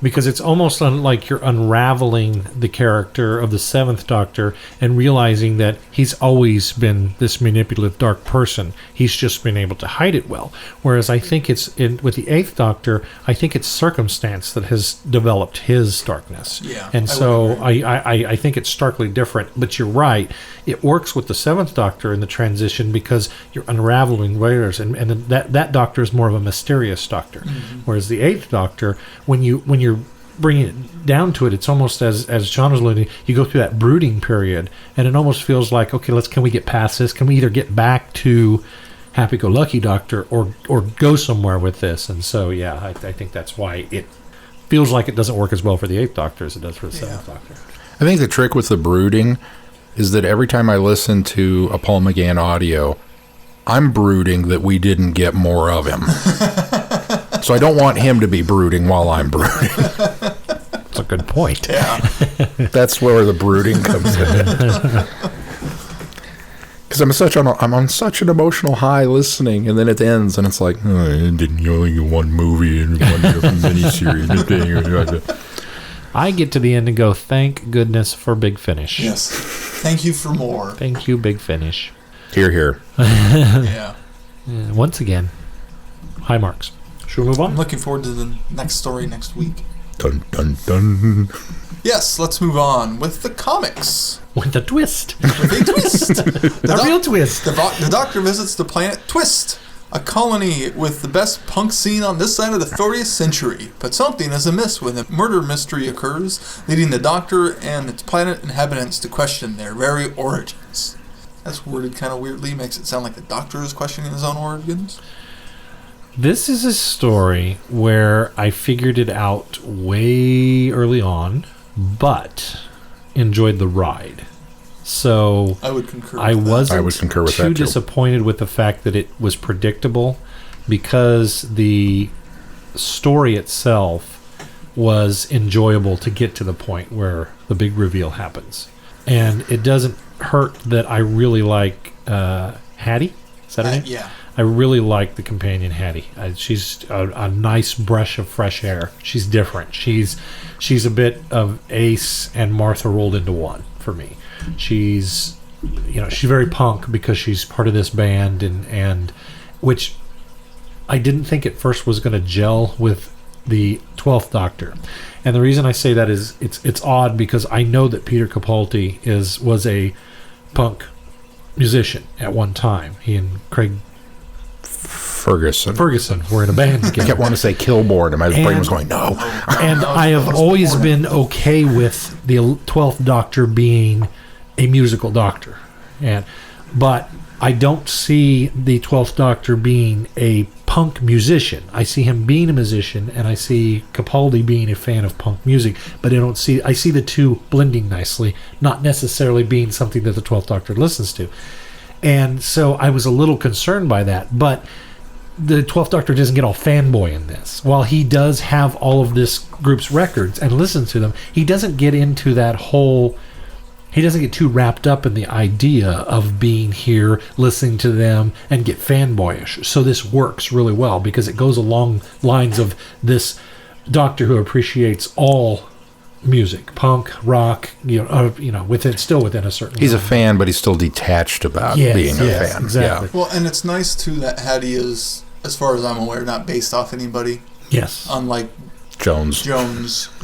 Speaker 4: because it's almost like you're unraveling the character of the Seventh Doctor and realizing that he's always been this manipulative, dark person. He's just been able to hide it well. Whereas I think with the Eighth Doctor, I think it's circumstance that has developed his darkness.
Speaker 2: Yeah,
Speaker 4: and so I think it's starkly different. But you're right. It works with the Seventh Doctor in the transition because you're unraveling layers, and that Doctor is more of a mysterious Doctor. Mm-hmm. Whereas the Eighth Doctor, when you're bringing it down to it, it's almost as John was alluding, you go through that brooding period, and it almost feels like, okay, can we get past this? Can we either get back to happy-go-lucky Doctor or go somewhere with this? And so, I think that's why it feels like it doesn't work as well for the Eighth Doctor as it does for the Seventh Doctor.
Speaker 3: I think the trick with the brooding is that every time I listen to a Paul McGann audio, I'm brooding that we didn't get more of him. So I don't want him to be brooding while I'm brooding.
Speaker 4: That's a good point.
Speaker 2: Yeah.
Speaker 3: That's where the brooding comes in. Because I'm on such an emotional high listening, and then it ends, and it's like, I didn't only get one movie and one miniseries.
Speaker 4: I get to the end and go, thank goodness for Big Finish.
Speaker 2: Yes. Thank you for more.
Speaker 4: Thank you, Big Finish.
Speaker 3: Hear, hear.
Speaker 2: Yeah.
Speaker 4: Once again, high marks. Should we move on?
Speaker 2: I'm looking forward to the next story next week.
Speaker 3: Dun, dun, dun.
Speaker 2: Yes, let's move on with the comics.
Speaker 4: With a twist.
Speaker 2: With a twist.
Speaker 4: A real twist.
Speaker 2: The Doctor visits the planet Twist, a colony with the best punk scene on this side of the 30th century. But something is amiss when a murder mystery occurs, leading the Doctor and its planet inhabitants to question their very origins. That's worded kind of weirdly, makes it sound like the Doctor is questioning his own origins.
Speaker 4: This is a story where I figured it out way early on, but enjoyed the ride. So
Speaker 2: I would concur.
Speaker 4: I wasn't
Speaker 3: too
Speaker 4: disappointed with the fact that it was predictable, because the story itself was enjoyable to get to the point where the big reveal happens. And it doesn't hurt that I really like Hattie. Is that her name?
Speaker 2: Yeah.
Speaker 4: I really like the companion Hattie. She's a nice breath of fresh air. She's different. She's a bit of Ace and Martha rolled into one for me. She's very punk because she's part of this band, and which I didn't think at first was going to gel with the 12th Doctor. And the reason I say that is it's odd because I know that Peter Capaldi was a punk musician at one time. He and Craig Ferguson were in a band together.
Speaker 3: I kept wanting to say Kilborn, and my brain was going, no.
Speaker 4: And I have always been okay with the 12th Doctor being a musical doctor. But I don't see the 12th Doctor being a punk musician. I see him being a musician, and I see Capaldi being a fan of punk music, but I see the two blending nicely, not necessarily being something that the 12th Doctor listens to. And so I was a little concerned by that, but the 12th Doctor doesn't get all fanboy in this. While he does have all of this group's records and listens to them, he doesn't get into that whole he doesn't get too wrapped up in the idea of being here, listening to them, and get fanboyish. So this works really well because it goes along lines of this Doctor who appreciates all music, punk, rock, still within a certain.
Speaker 3: He's
Speaker 4: line.
Speaker 3: a fan, but he's still detached about being a fan.
Speaker 4: Exactly.
Speaker 2: Well, and it's nice too that Hattie is, as far as I'm aware, not based off anybody.
Speaker 4: Yes.
Speaker 2: Unlike
Speaker 3: Jones,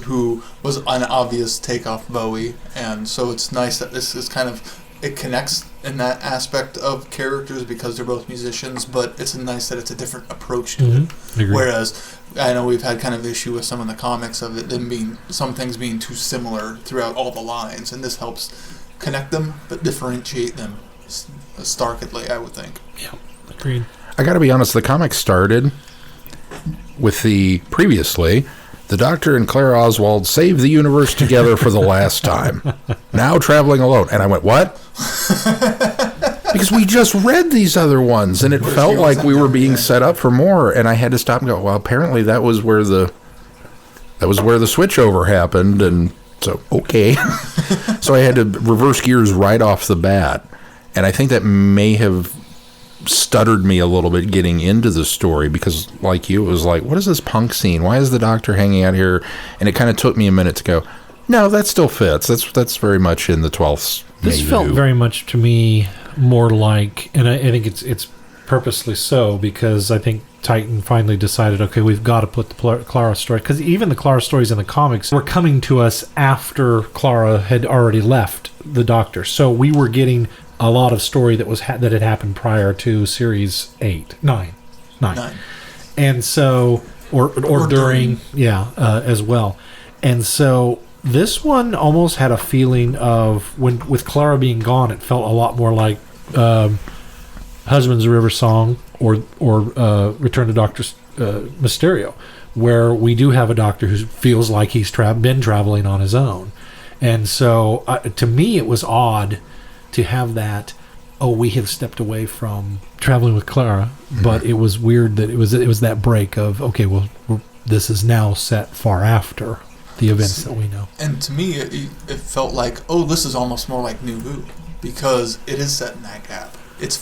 Speaker 2: who was an obvious takeoff Bowie, and so it's nice that this is kind of, it connects in that aspect of characters because they're both musicians, but it's nice that it's a different approach to it.
Speaker 4: Agreed.
Speaker 2: Whereas I know we've had kind of issue with some of the comics of it them being, some things being too similar throughout all the lines, and this helps connect them but differentiate them starkly, I would think.
Speaker 4: Yeah, agreed.
Speaker 3: I got to be honest, the comic started with previously, the Doctor and Claire Oswald save the universe together for the last time. Now traveling alone. And I went, what? Because we just read these other ones, and it felt like we were being set up for more, and I had to stop and go, well, apparently that was where the switchover happened, and so, okay. So I had to reverse gears right off the bat, and I think that may have stuttered me a little bit getting into the story because, like you, it was like, what is this punk scene? Why is the Doctor hanging out here? And it kind of took me a minute to go, no, that still fits. That's very much in the 12th.
Speaker 4: This felt very much to me more like, and I think it's purposely so, because I think Titan finally decided, okay, we've got to put the Clara story, because even the Clara stories in the comics were coming to us after Clara had already left the Doctor. So we were getting a lot of story that that had happened prior to series 9. And so, or during, as well. And so this one almost had a feeling of, with Clara being gone, it felt a lot more like Husband's River Song or Return to Dr. Mysterio, where we do have a Doctor who feels like he's been traveling on his own. And so to me it was odd to have that, we have stepped away from traveling with Clara, but it was weird that it was that break of, okay, well, this is now set far after the events that we know.
Speaker 2: And to me, it felt like, this is almost more like New Who, because it is set in that gap. It's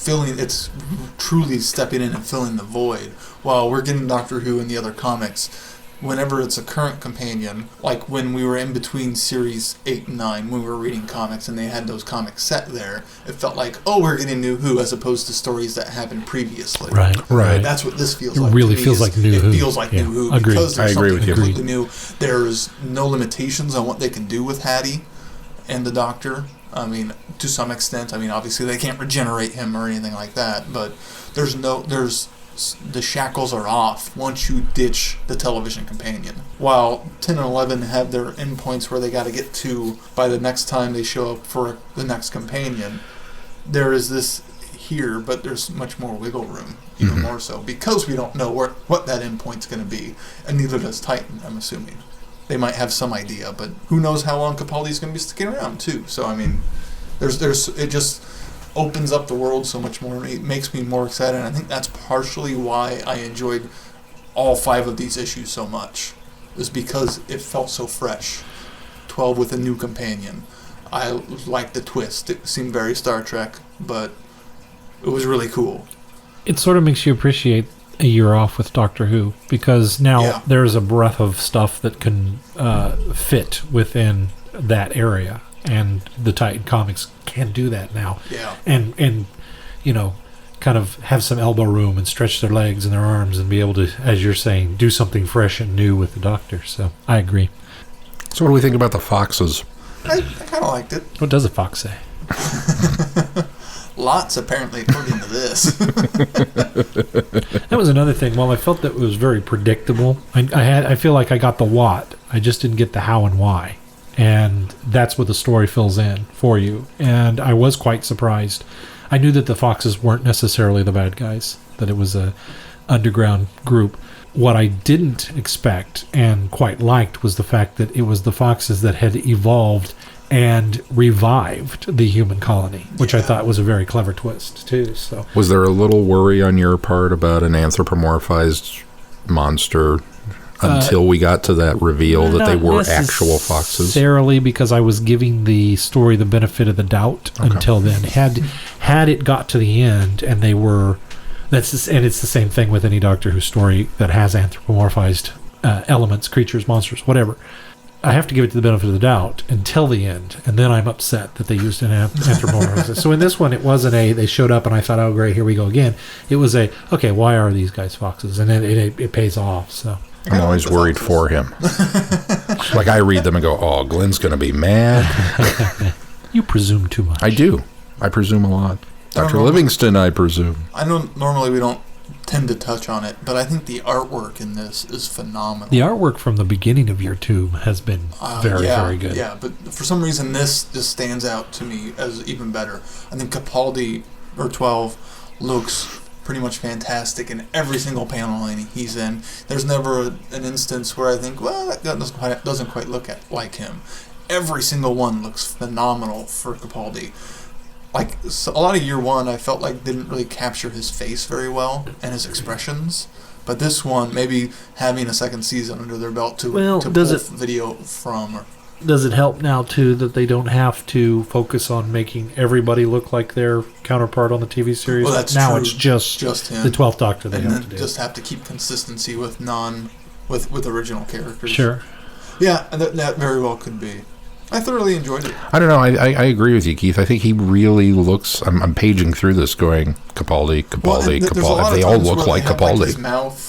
Speaker 2: truly stepping in and filling the void, while we're getting Doctor Who in the other comics. Whenever it's a current companion, like when we were in between series 8 and 9, when we were reading comics and they had those comics set there, it felt like, we're getting New Who, as opposed to stories that happened previously.
Speaker 4: Right.
Speaker 2: That's what this feels like.
Speaker 4: It really feels like New Who.
Speaker 2: It feels like New Who,
Speaker 4: Agreed.
Speaker 2: because there's
Speaker 3: I agree
Speaker 2: something
Speaker 3: with you.
Speaker 2: completely new. There's no limitations on what they can do with Hattie and the Doctor. I mean, to some extent. I mean, obviously they can't regenerate him or anything like that, but the shackles are off once you ditch the television companion. While 10 and 11 have their endpoints where they got to get to by the next time they show up for the next companion, there is this here, but there's much more wiggle room, even more so, because we don't know what that endpoint's going to be, and neither does Titan, I'm assuming. They might have some idea, but who knows how long Capaldi's going to be sticking around, too. So, I mean, it just opens up the world so much more. It makes me more excited, and I think that's partially why I enjoyed all 5 of these issues so much, is because it felt so fresh. 12 with a new companion. I liked the twist. It seemed very Star Trek, but it was really cool.
Speaker 4: It sort of makes you appreciate a year off with Doctor Who, because now there's a breadth of stuff that can fit within that area. And the Titan comics can do that now.
Speaker 2: Yeah.
Speaker 4: And kind of have some elbow room and stretch their legs and their arms and be able to, as you're saying, do something fresh and new with the Doctor. So I agree.
Speaker 3: So what do we think about the foxes?
Speaker 2: I kind of liked it.
Speaker 4: What does a fox say?
Speaker 2: Lots, apparently, according to this.
Speaker 4: That was another thing. While I felt that it was very predictable, I feel like I got the what. I just didn't get the how and why. And that's what the story fills in for you. And I was quite surprised. I knew that the foxes weren't necessarily the bad guys, that it was a underground group. What I didn't expect and quite liked was the fact that it was the foxes that had evolved and revived the human colony, which I thought was a very clever twist too. So,
Speaker 3: was there a little worry on your part about an anthropomorphized monster? until we got to that reveal that they were actual foxes?
Speaker 4: Necessarily, because I was giving the story the benefit of the doubt until then. Had it got to the end and they were, and it's the same thing with any Doctor Who story that has anthropomorphized elements, creatures, monsters, whatever. I have to give it to the benefit of the doubt until the end, and then I'm upset that they used an anthropomorphism. So in this one, it wasn't they showed up and I thought, oh great, here we go again. It was okay, why are these guys foxes? And then it pays off. So
Speaker 3: I'm always worried for him. Like I read them and go, oh, Glenn's going to be mad.
Speaker 4: You presume too much.
Speaker 3: I do. I presume a lot. Dr. Livingston, I presume.
Speaker 2: I know normally we don't tend to touch on it, but I think the artwork in this is phenomenal.
Speaker 4: The artwork from the beginning of year 2 has been very good.
Speaker 2: Yeah, but for some reason this just stands out to me as even better. I think Capaldi, or 12, looks pretty much fantastic in every single panel he's in. There's never an instance where I think, well, that doesn't quite look like him. Every single one looks phenomenal for Capaldi. Like, so a lot of year 1, I felt like didn't really capture his face very well and his expressions. But this one, maybe having a second season under their belt to pull video from.
Speaker 4: Does it help now, too, that they don't have to focus on making everybody look like their counterpart on the TV series?
Speaker 2: Well, that's
Speaker 4: now
Speaker 2: true.
Speaker 4: It's just him. The 12th Doctor they have to do.
Speaker 2: Just have to keep consistency with with original characters.
Speaker 4: Sure.
Speaker 2: Yeah, and that very well could be. I thoroughly enjoyed it.
Speaker 3: I don't know. I agree with you, Keith. I think he really looks... I'm paging through this going, Capaldi. They all look like Capaldi.
Speaker 2: Like his mouth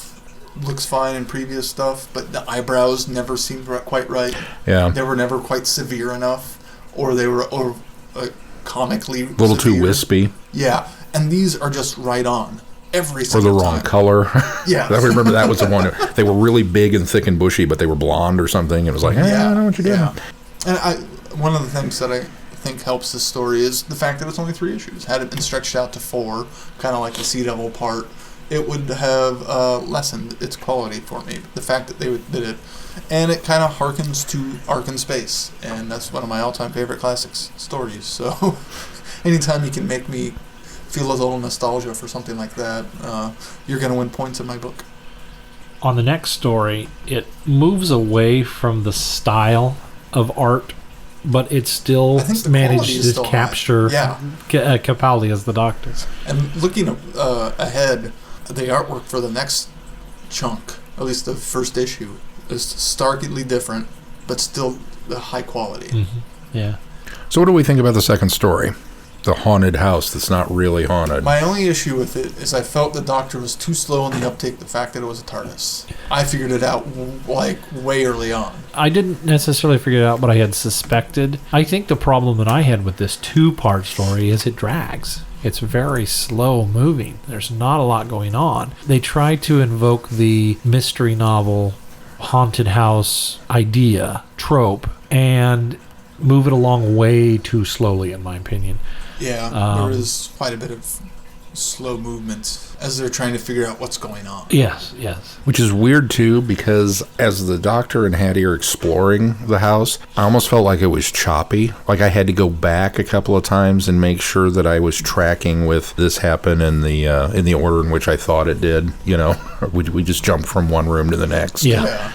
Speaker 2: looks fine in previous stuff, but the eyebrows never seemed quite right.
Speaker 3: Yeah.
Speaker 2: They were never quite severe enough, or they were comically
Speaker 3: a little
Speaker 2: severe.
Speaker 3: too wispy.
Speaker 2: Yeah, and these are just right on. Every single
Speaker 3: time. Or the wrong color.
Speaker 2: Yeah.
Speaker 3: I remember that was the one. They were really big and thick and bushy, but they were blonde or something. It was like, I don't know what you're doing.
Speaker 2: Yeah. And one of the things that I think helps this story is the fact that it's only 3 issues. Had it been stretched out to 4, kind of like the Sea Devil part, it would have lessened its quality for me. The fact that they did it. And it kind of harkens to Ark in Space. And that's one of my all-time favorite classics stories. So anytime you can make me feel a little nostalgia for something like that, you're going to win points in my book.
Speaker 4: On the next story, it moves away from the style of art, but it still managed to capture Capaldi as the Doctor.
Speaker 2: And looking ahead, the artwork for the next chunk, at least the first issue, is starkly different, but still high quality.
Speaker 4: Mm-hmm. Yeah.
Speaker 3: So what do we think about the second story? The haunted house that's not really haunted.
Speaker 2: My only issue with it is I felt the Doctor was too slow in the uptake, the fact that it was a TARDIS. I figured it out like way early on.
Speaker 4: I didn't necessarily figure it out, but I had suspected. I think the problem that I had with this 2-part story is it drags. It's very slow moving. There's not a lot going on. They try to invoke the mystery novel haunted house idea, trope, and move it along way too slowly, in my opinion.
Speaker 2: Yeah, there is quite a bit of slow movement as they're trying to figure out what's going on.
Speaker 4: Yes.
Speaker 3: Which is weird, too, because as the Doctor and Hattie are exploring the house, I almost felt like it was choppy. Like I had to go back a couple of times and make sure that I was tracking with this happened in the order in which I thought it did. You know, we just jumped from one room to the next.
Speaker 4: Yeah.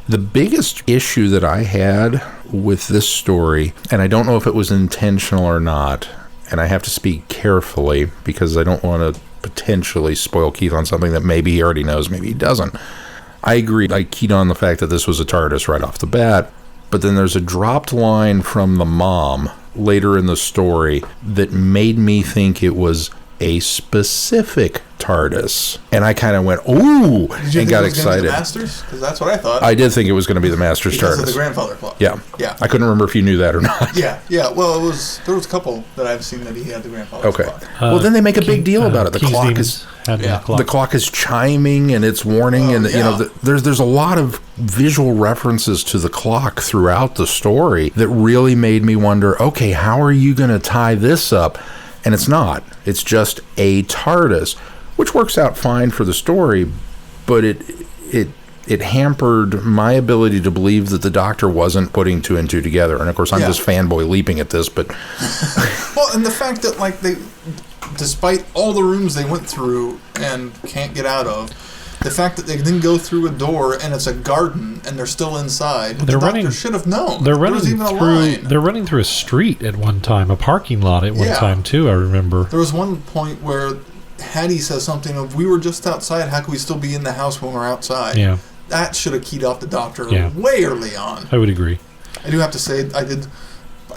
Speaker 3: The biggest issue that I had with this story, and I don't know if it was intentional or not, and I have to speak carefully because I don't want to potentially spoil Keith on something that maybe he already knows, maybe he doesn't. I agree. I keyed on the fact that this was a TARDIS right off the bat, but then there's a dropped line from the mom later in the story that made me think it was a specific TARDIS, and I kind of went, "Ooh!" and got excited.
Speaker 2: The Masters? Because that's what I thought.
Speaker 3: I did think it was going to be the Master's
Speaker 2: because
Speaker 3: TARDIS.
Speaker 2: Of the grandfather clock.
Speaker 3: Yeah.
Speaker 2: Yeah.
Speaker 3: I couldn't remember if you knew that or not.
Speaker 2: Yeah. Well, there was a couple that I've seen that he had the grandfather clock.
Speaker 3: Well, then they make a big deal about it. The clock is chiming and it's warning, and you know, there's a lot of visual references to the clock throughout the story that really made me wonder, okay, how are you going to tie this up? And it's not. It's just a TARDIS, which works out fine for the story, but it hampered my ability to believe that the Doctor wasn't putting 2 and 2 together. And of course, I'm just fanboy leaping at this, but
Speaker 2: well, and the fact that like they, despite all the rooms they went through and can't get out of, The fact that they didn't go through a door and it's a garden and they're still inside, the doctor should have known.
Speaker 4: They're running through a street at one time, a parking lot at one time too. I remember
Speaker 2: there was one point where Hattie says something of, "We were just outside. How can we still be in the house when we're outside?"
Speaker 4: Yeah,
Speaker 2: that should have keyed off the doctor way early on.
Speaker 4: I would agree.
Speaker 2: I do have to say, I did,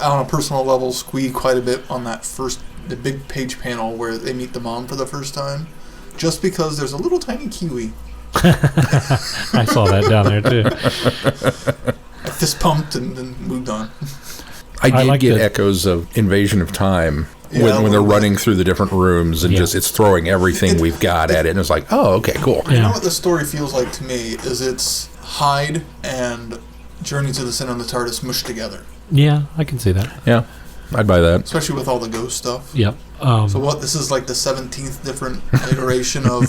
Speaker 2: on a personal level, squeak quite a bit on the big page panel where they meet the mom for the first time, just because there's a little tiny kiwi.
Speaker 4: I saw that down there too.
Speaker 2: I fist pumped and then moved on.
Speaker 3: I did get echoes of Invasion of Time when they're running through the different rooms and just it's throwing everything we've got at it, and it's like, oh, okay, cool.
Speaker 2: You know what the story feels like to me is it's Hyde and Journey to the Center of the TARDIS mushed together.
Speaker 4: Yeah, I can see that.
Speaker 3: Yeah, I'd buy that.
Speaker 2: Especially with all the ghost stuff.
Speaker 4: Yep.
Speaker 2: So this is like the 17th different iteration of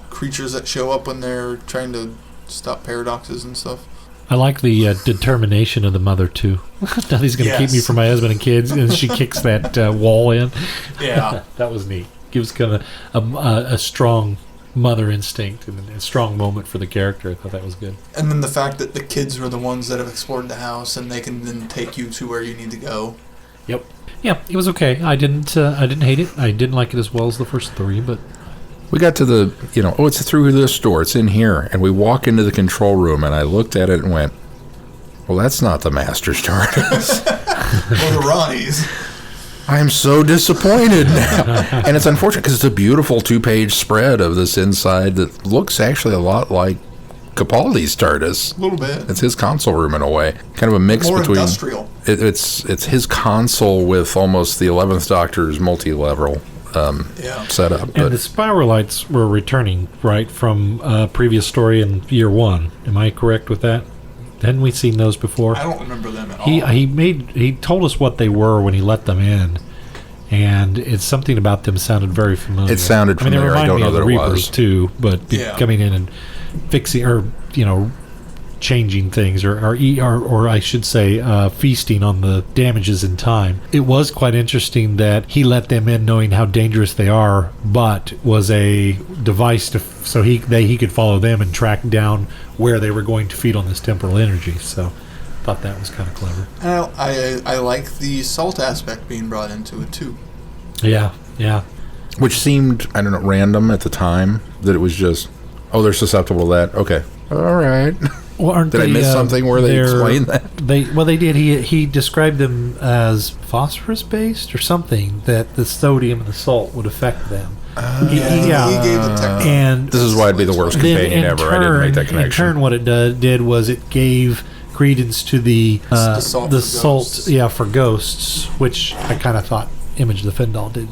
Speaker 2: creatures that show up when they're trying to stop paradoxes and stuff.
Speaker 4: I like the determination of the mother too. Nothing's going to keep me from my husband and kids, and she kicks that wall in.
Speaker 2: Yeah.
Speaker 4: That was neat. Gives kind of a strong mother instinct and a strong moment for the character. I thought that was good.
Speaker 2: And then the fact that the kids were the ones that have explored the house and they can then take you to where you need to go.
Speaker 4: Yep. Yeah, it was okay. I didn't hate it. I didn't like it as well as the first three, but
Speaker 3: we got to the, it's through this door, it's in here, and we walk into the control room, and I looked at it and went, well, that's not the Master's TARDIS.
Speaker 2: Or the Ronnie's.
Speaker 3: I'm so disappointed now. And it's unfortunate because it's a beautiful 2-page spread of this inside that looks actually a lot like Capaldi's TARDIS.
Speaker 2: A little bit.
Speaker 3: It's his console room in a way. Kind of a mix
Speaker 2: more
Speaker 3: between...
Speaker 2: industrial.
Speaker 3: It's his console with almost the 11th Doctor's multi-level setup.
Speaker 4: And the spiral lights were returning, right, from a previous story in year 1. Am I correct with that? Hadn't we seen those before?
Speaker 2: I don't remember them at all.
Speaker 4: He told us what they were when he let them in, and it's something about them sounded very familiar.
Speaker 3: It sounded familiar.
Speaker 4: They remind me of the Reapers
Speaker 3: was
Speaker 4: too, but coming in and fixing or changing things, or I should say, feasting on the damages in time. It was quite interesting that he let them in knowing how dangerous they are, but was a device so he could follow them and track down where they were going to feed on this temporal energy. So I thought that was kind of clever.
Speaker 2: I like the salt aspect being brought into it too.
Speaker 4: Yeah.
Speaker 3: Which seemed, I don't know, random at the time, that it was just, oh, they're susceptible to that. Okay. All right.
Speaker 4: Well,
Speaker 3: did I miss something where they explained that?
Speaker 4: They did. He described them as phosphorus based or something, that the sodium and the salt would affect them.
Speaker 2: He gave a technique.
Speaker 4: And
Speaker 3: this is why I'd be the worst companion ever. I didn't make that connection.
Speaker 4: In turn, what it did was it gave credence to the salt for ghosts, which I kind of thought Image the Fendal did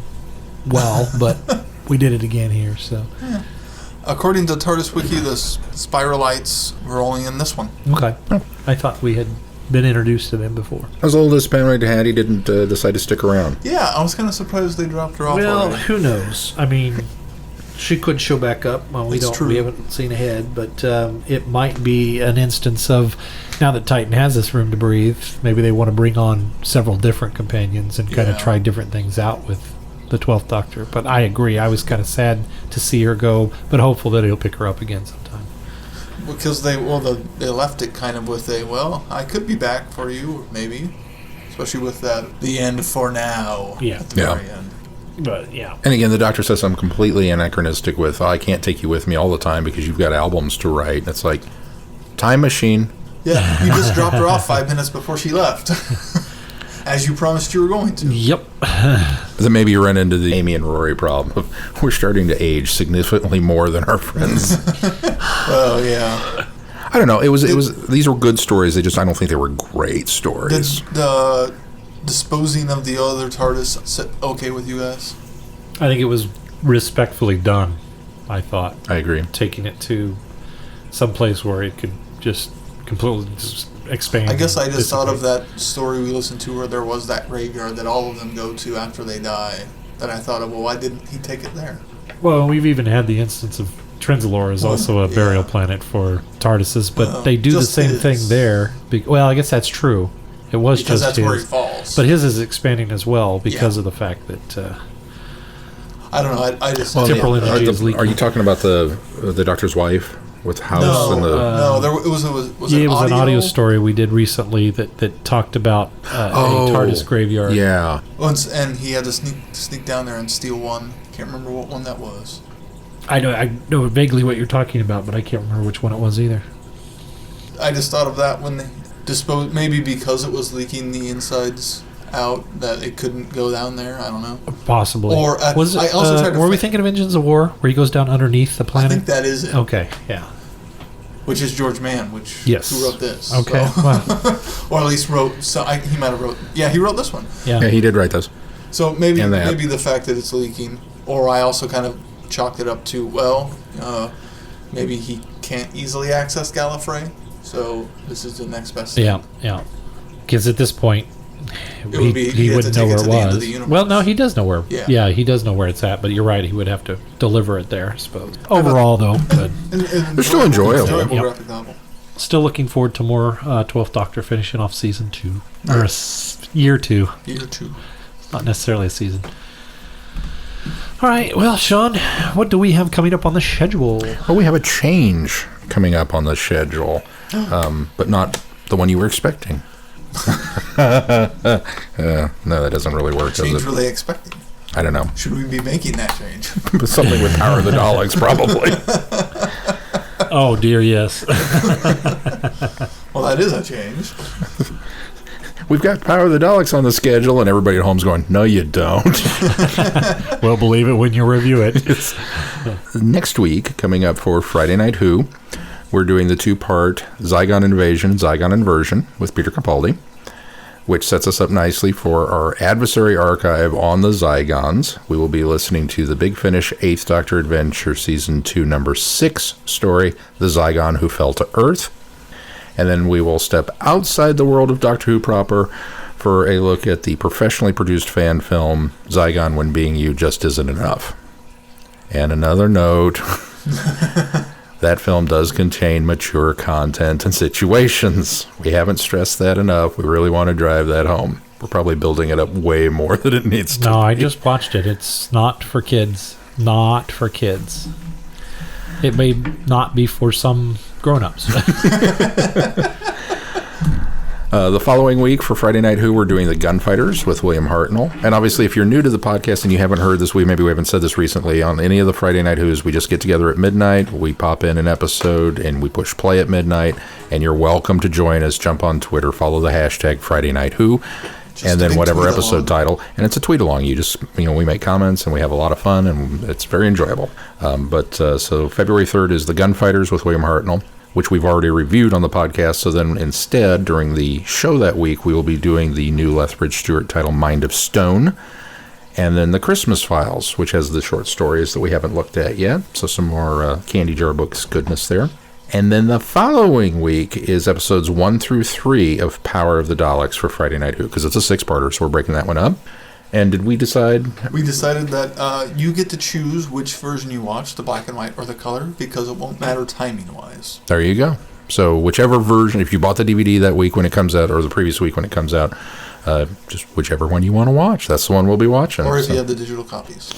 Speaker 4: well, but we did it again here. So.
Speaker 2: Yeah. According to TARDIS Wiki, the spiralites were only in this one.
Speaker 4: Okay. I thought we had been introduced to them before.
Speaker 3: I was a little disappointed Hattie didn't decide to stick around.
Speaker 2: Yeah, I was kind of surprised they dropped her off.
Speaker 4: Well,
Speaker 2: already.
Speaker 4: Who knows? I mean, she could show back up. Well, we haven't seen ahead, but it might be an instance of, now that Titan has this room to breathe, maybe they want to bring on several different companions and kind of try different things out with the 12th Doctor. But I agree, I was kind of sad to see her go, but hopeful that he'll pick her up again sometime.
Speaker 2: Because they left it kind of with I could be back for you, maybe. Especially with the end for now.
Speaker 4: Yeah.
Speaker 2: At the very end.
Speaker 4: But, yeah.
Speaker 3: And again, the Doctor says I'm completely anachronistic with, I can't take you with me all the time because you've got albums to write. And it's like, time machine.
Speaker 2: Yeah, you just dropped her off 5 minutes before she left. As you promised you were going to.
Speaker 4: Yep.
Speaker 3: Then maybe you run into the Amy and Rory problem of we're starting to age significantly more than our friends.
Speaker 2: Oh, yeah.
Speaker 3: I don't know. It was. These were good stories. I don't think they were great stories.
Speaker 2: Did the disposing of the other TARDIS sit okay with you guys?
Speaker 4: I think it was respectfully done, I thought.
Speaker 3: I agree.
Speaker 4: Taking it to some place where it could just completely expand.
Speaker 2: I guess I just thought of that story we listened to where there was that graveyard that all of them go to after they die. Then I thought of, well, why didn't he take it there?
Speaker 4: Well, we've even had the instance of Trenzalore is also a burial planet for TARDISes, but they do the same thing there. Well, I guess that's true. It was
Speaker 2: because
Speaker 4: just
Speaker 2: that's
Speaker 4: his,
Speaker 2: where he falls.
Speaker 4: But his is expanding as well because of the fact that
Speaker 2: I don't know. I just
Speaker 4: temporal energy is leaking.
Speaker 3: Are you talking about the Doctor's wife with House and the?
Speaker 2: No, it was
Speaker 4: it was an audio story we did recently that talked about a TARDIS graveyard.
Speaker 3: Yeah.
Speaker 2: And he had to sneak down there and steal one. Can't remember what one that was.
Speaker 4: I know vaguely what you're talking about, but I can't remember which one it was either.
Speaker 2: I just thought of that when they disposed, maybe because it was leaking the insides out, that it couldn't go down there. I don't know.
Speaker 4: Possibly.
Speaker 2: Or
Speaker 4: was it?
Speaker 2: I also tried to
Speaker 4: were we thinking of Engines of War, where he goes down underneath the planet?
Speaker 2: I think that is it.
Speaker 4: Okay, yeah.
Speaker 2: Which is George Mann, who wrote this.
Speaker 4: Okay,
Speaker 2: so.
Speaker 4: wow.
Speaker 2: Or at least wrote. So he might have wrote. Yeah, he wrote this one.
Speaker 3: Yeah, he did write this.
Speaker 2: So maybe the fact that it's leaking, or I also kind of chalked it up to maybe he can't easily access Gallifrey, so this is the next best thing.
Speaker 4: Yeah. Because at this point, he wouldn't know where it was. Well, no, he does know where. Yeah, he does know where it's at. But you're right; he would have to deliver it there, I suppose. Overall, though, good.
Speaker 3: They're still enjoyable.
Speaker 2: Graphic novel.
Speaker 4: Still looking forward to more 12th Doctor finishing off season 2 or year 2.
Speaker 2: Year 2.
Speaker 4: Not necessarily a season. All right, well, Sean, what do we have coming up on the schedule?
Speaker 3: Well, we have a change coming up on the schedule, but not the one you were expecting. No, that doesn't really work, does it?
Speaker 2: Change were they expecting?
Speaker 3: I don't know.
Speaker 2: Should we be making that change?
Speaker 3: Something with Power of the Daleks, probably.
Speaker 4: Oh, dear, yes.
Speaker 2: Well, that is a change.
Speaker 3: We've got Power of the Daleks on the schedule, and everybody at home's going, no, you don't.
Speaker 4: Well, believe it when you review it.
Speaker 3: Next week, coming up for Friday Night Who, we're doing the 2-part Zygon Invasion, Zygon Inversion with Peter Capaldi, which sets us up nicely for our adversary archive on the Zygons. We will be listening to the Big Finish 8th Doctor Adventure Season 2, Number 6 story, The Zygon Who Fell to Earth. And then we will step outside the world of Doctor Who proper for a look at the professionally produced fan film, Zygon When Being You Just Isn't Enough. And another note, that film does contain mature content and situations. We haven't stressed that enough. We really want to drive that home. We're probably building it up way more than it needs to.
Speaker 4: No, I just watched it. It's not for kids. Not for kids. It may not be for some grown-ups.
Speaker 3: The following week for Friday Night Who, we're doing The Gunfighters with William Hartnell. And obviously, if you're new to the podcast and you haven't heard this, maybe we haven't said this recently, on any of the Friday Night Who's, we just get together at midnight, we pop in an episode, and we push play at midnight, and you're welcome to join us. Jump on Twitter, follow the hashtag Friday Night Who, and then whatever episode title. And it's a tweet along. You just, we make comments, and we have a lot of fun, and it's very enjoyable. So February 3rd is The Gunfighters with William Hartnell, which we've already reviewed on the podcast. So then instead, during the show that week, we will be doing the new Lethbridge Stewart title, Mind of Stone, and then The Christmas Files, which has the short stories that we haven't looked at yet. So some more Candy Jar Books goodness there. And then the following week is episodes 1 through 3 of Power of the Daleks for Friday Night Who, because it's a 6-parter, so we're breaking that one up. And did we decide?
Speaker 2: We decided that you get to choose which version you watch, the black and white or the color, because it won't matter timing-wise.
Speaker 3: There you go. So whichever version, if you bought the DVD that week when it comes out, or the previous week when it comes out, just whichever one you want to watch, that's the one we'll be watching.
Speaker 2: Or if you have the digital copies.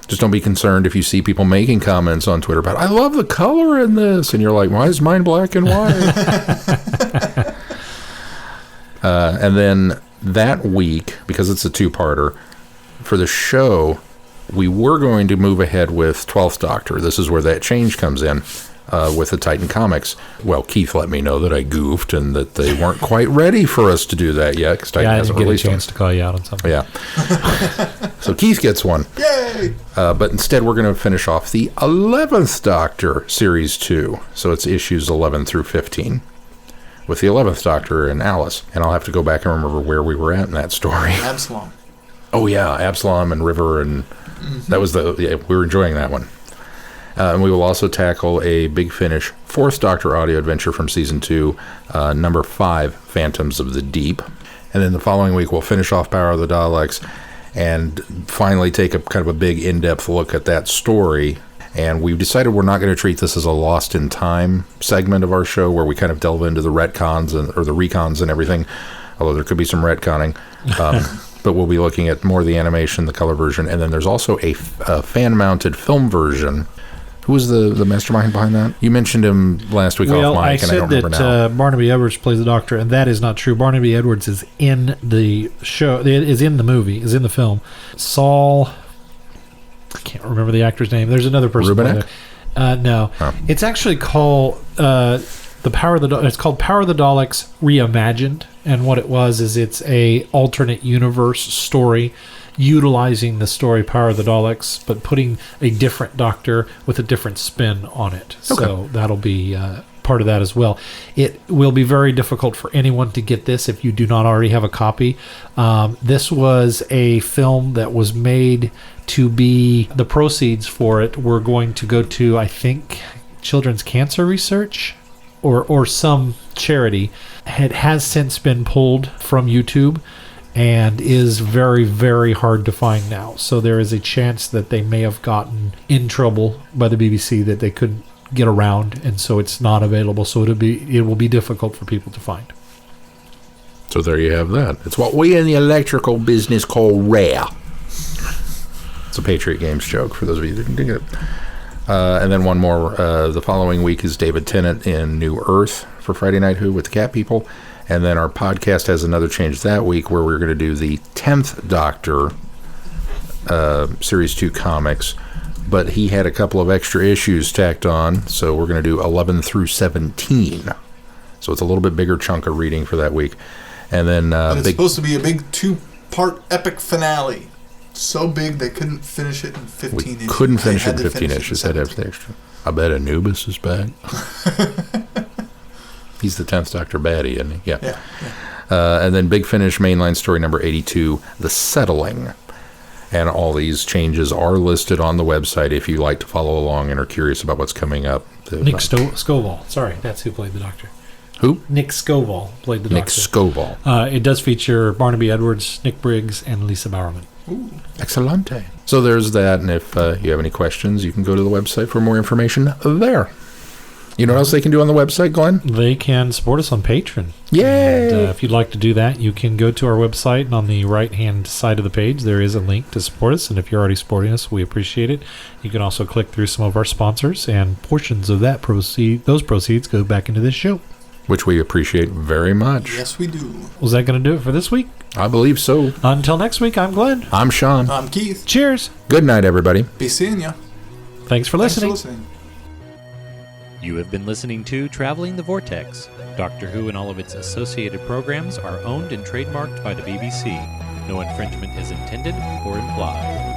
Speaker 3: Just don't be concerned if you see people making comments on Twitter about, I love the color in this, and you're like, why is mine black and white? And then that week, because it's a 2-parter, for the show, we were going to move ahead with 12th Doctor. This is where that change comes in with the Titan Comics. Well, Keith let me know that I goofed and that they weren't quite ready for us to do that yet, because Titan hasn't released
Speaker 4: a chance to call you out on something.
Speaker 3: Yeah. So Keith gets one.
Speaker 2: Yay!
Speaker 3: But instead, we're going to finish off the 11th Doctor Series 2. So it's issues 11 through 15. With the 11th Doctor and Alice. And I'll have to go back and remember where we were at in that story.
Speaker 2: Absalom.
Speaker 3: Oh, yeah. Absalom and River. And that was we were enjoying that one. And we will also tackle a Big Finish 4th Doctor audio adventure from Season 2, number 5, Phantoms of the Deep. And then the following week, we'll finish off Power of the Daleks and finally take a kind of a big in-depth look at that story. And we've decided we're not going to treat this as a Lost in Time segment of our show where we kind of delve into the retcons or the recons and everything, although there could be some retconning. but we'll be looking at more of the animation, the color version, and then there's also a fan-mounted film version. Who was the mastermind behind that? You mentioned him last week off mic, and I don't remember now.
Speaker 4: I said that Barnaby Edwards plays the Doctor, and that is not true. Barnaby Edwards is in the show, is in the movie, is in the film. Saul, I can't remember the actor's name. There's another person.
Speaker 3: Rubinek?
Speaker 4: No.
Speaker 3: Oh.
Speaker 4: It's actually called it's called Power of the Daleks Reimagined, and what it was is it's a alternate universe story utilizing the story Power of the Daleks, but putting a different Doctor with a different spin on it.
Speaker 3: Okay.
Speaker 4: So that'll be part of that as well. It will be very difficult for anyone to get this if you do not already have a copy. This was a film that was made to be, the proceeds for it were going to go to, I think, Children's Cancer Research or some charity. It has since been pulled from YouTube and is very, very hard to find now. So there is a chance that they may have gotten in trouble by the BBC that they couldn't get around, and so it's not available. So it will be difficult for people to find.
Speaker 3: So there you have that. It's what we in the electrical business call rare. It's a Patriot Games joke for those of you that didn't get it. And then one more. The following week is David Tennant in New Earth for Friday Night Who with the Cat People. And then our podcast has another change that week where we're going to do the 10th Doctor Series 2 comics. But he had a couple of extra issues tacked on, so we're going to do 11 through 17. So it's a little bit bigger chunk of reading for that week. And then
Speaker 2: it's supposed to be a big 2-part epic finale. So big they couldn't finish it in 15 issues.
Speaker 3: Couldn't finish it in 15 issues. They'd have the extra. I bet Anubis is back. He's the 10th Doctor baddie, isn't he? Yeah. And then Big Finish mainline story number 82, The Settling. And all these changes are listed on the website if you like to follow along and are curious about what's coming up.
Speaker 4: Nick Scoville. Sorry, that's who played the Doctor.
Speaker 3: Who?
Speaker 4: Nick Scoville played the Doctor.
Speaker 3: Nick Scoville.
Speaker 4: It does feature Barnaby Edwards, Nick Briggs, and Lisa Bowerman.
Speaker 2: Ooh.
Speaker 3: Excellente. So there's that, and if you have any questions, you can go to the website for more information there. You know what else they can do on the website, Glenn?
Speaker 4: They can support us on Patreon.
Speaker 3: Yay!
Speaker 4: And if you'd like to do that, you can go to our website, and on the right-hand side of the page, there is a link to support us. And if you're already supporting us, we appreciate it. You can also click through some of our sponsors, and portions of those proceeds go back into this show.
Speaker 3: Which we appreciate very much.
Speaker 2: Yes, we do.
Speaker 4: Was that going to do it for this week?
Speaker 3: I believe so.
Speaker 4: Until next week, I'm Glenn.
Speaker 3: I'm Sean.
Speaker 2: I'm Keith.
Speaker 4: Cheers.
Speaker 3: Good night, everybody.
Speaker 2: Be seeing ya.
Speaker 4: Thanks for listening.
Speaker 1: You have been listening to Traveling the Vortex. Doctor Who and all of its associated programs are owned and trademarked by the BBC. No infringement is intended or implied.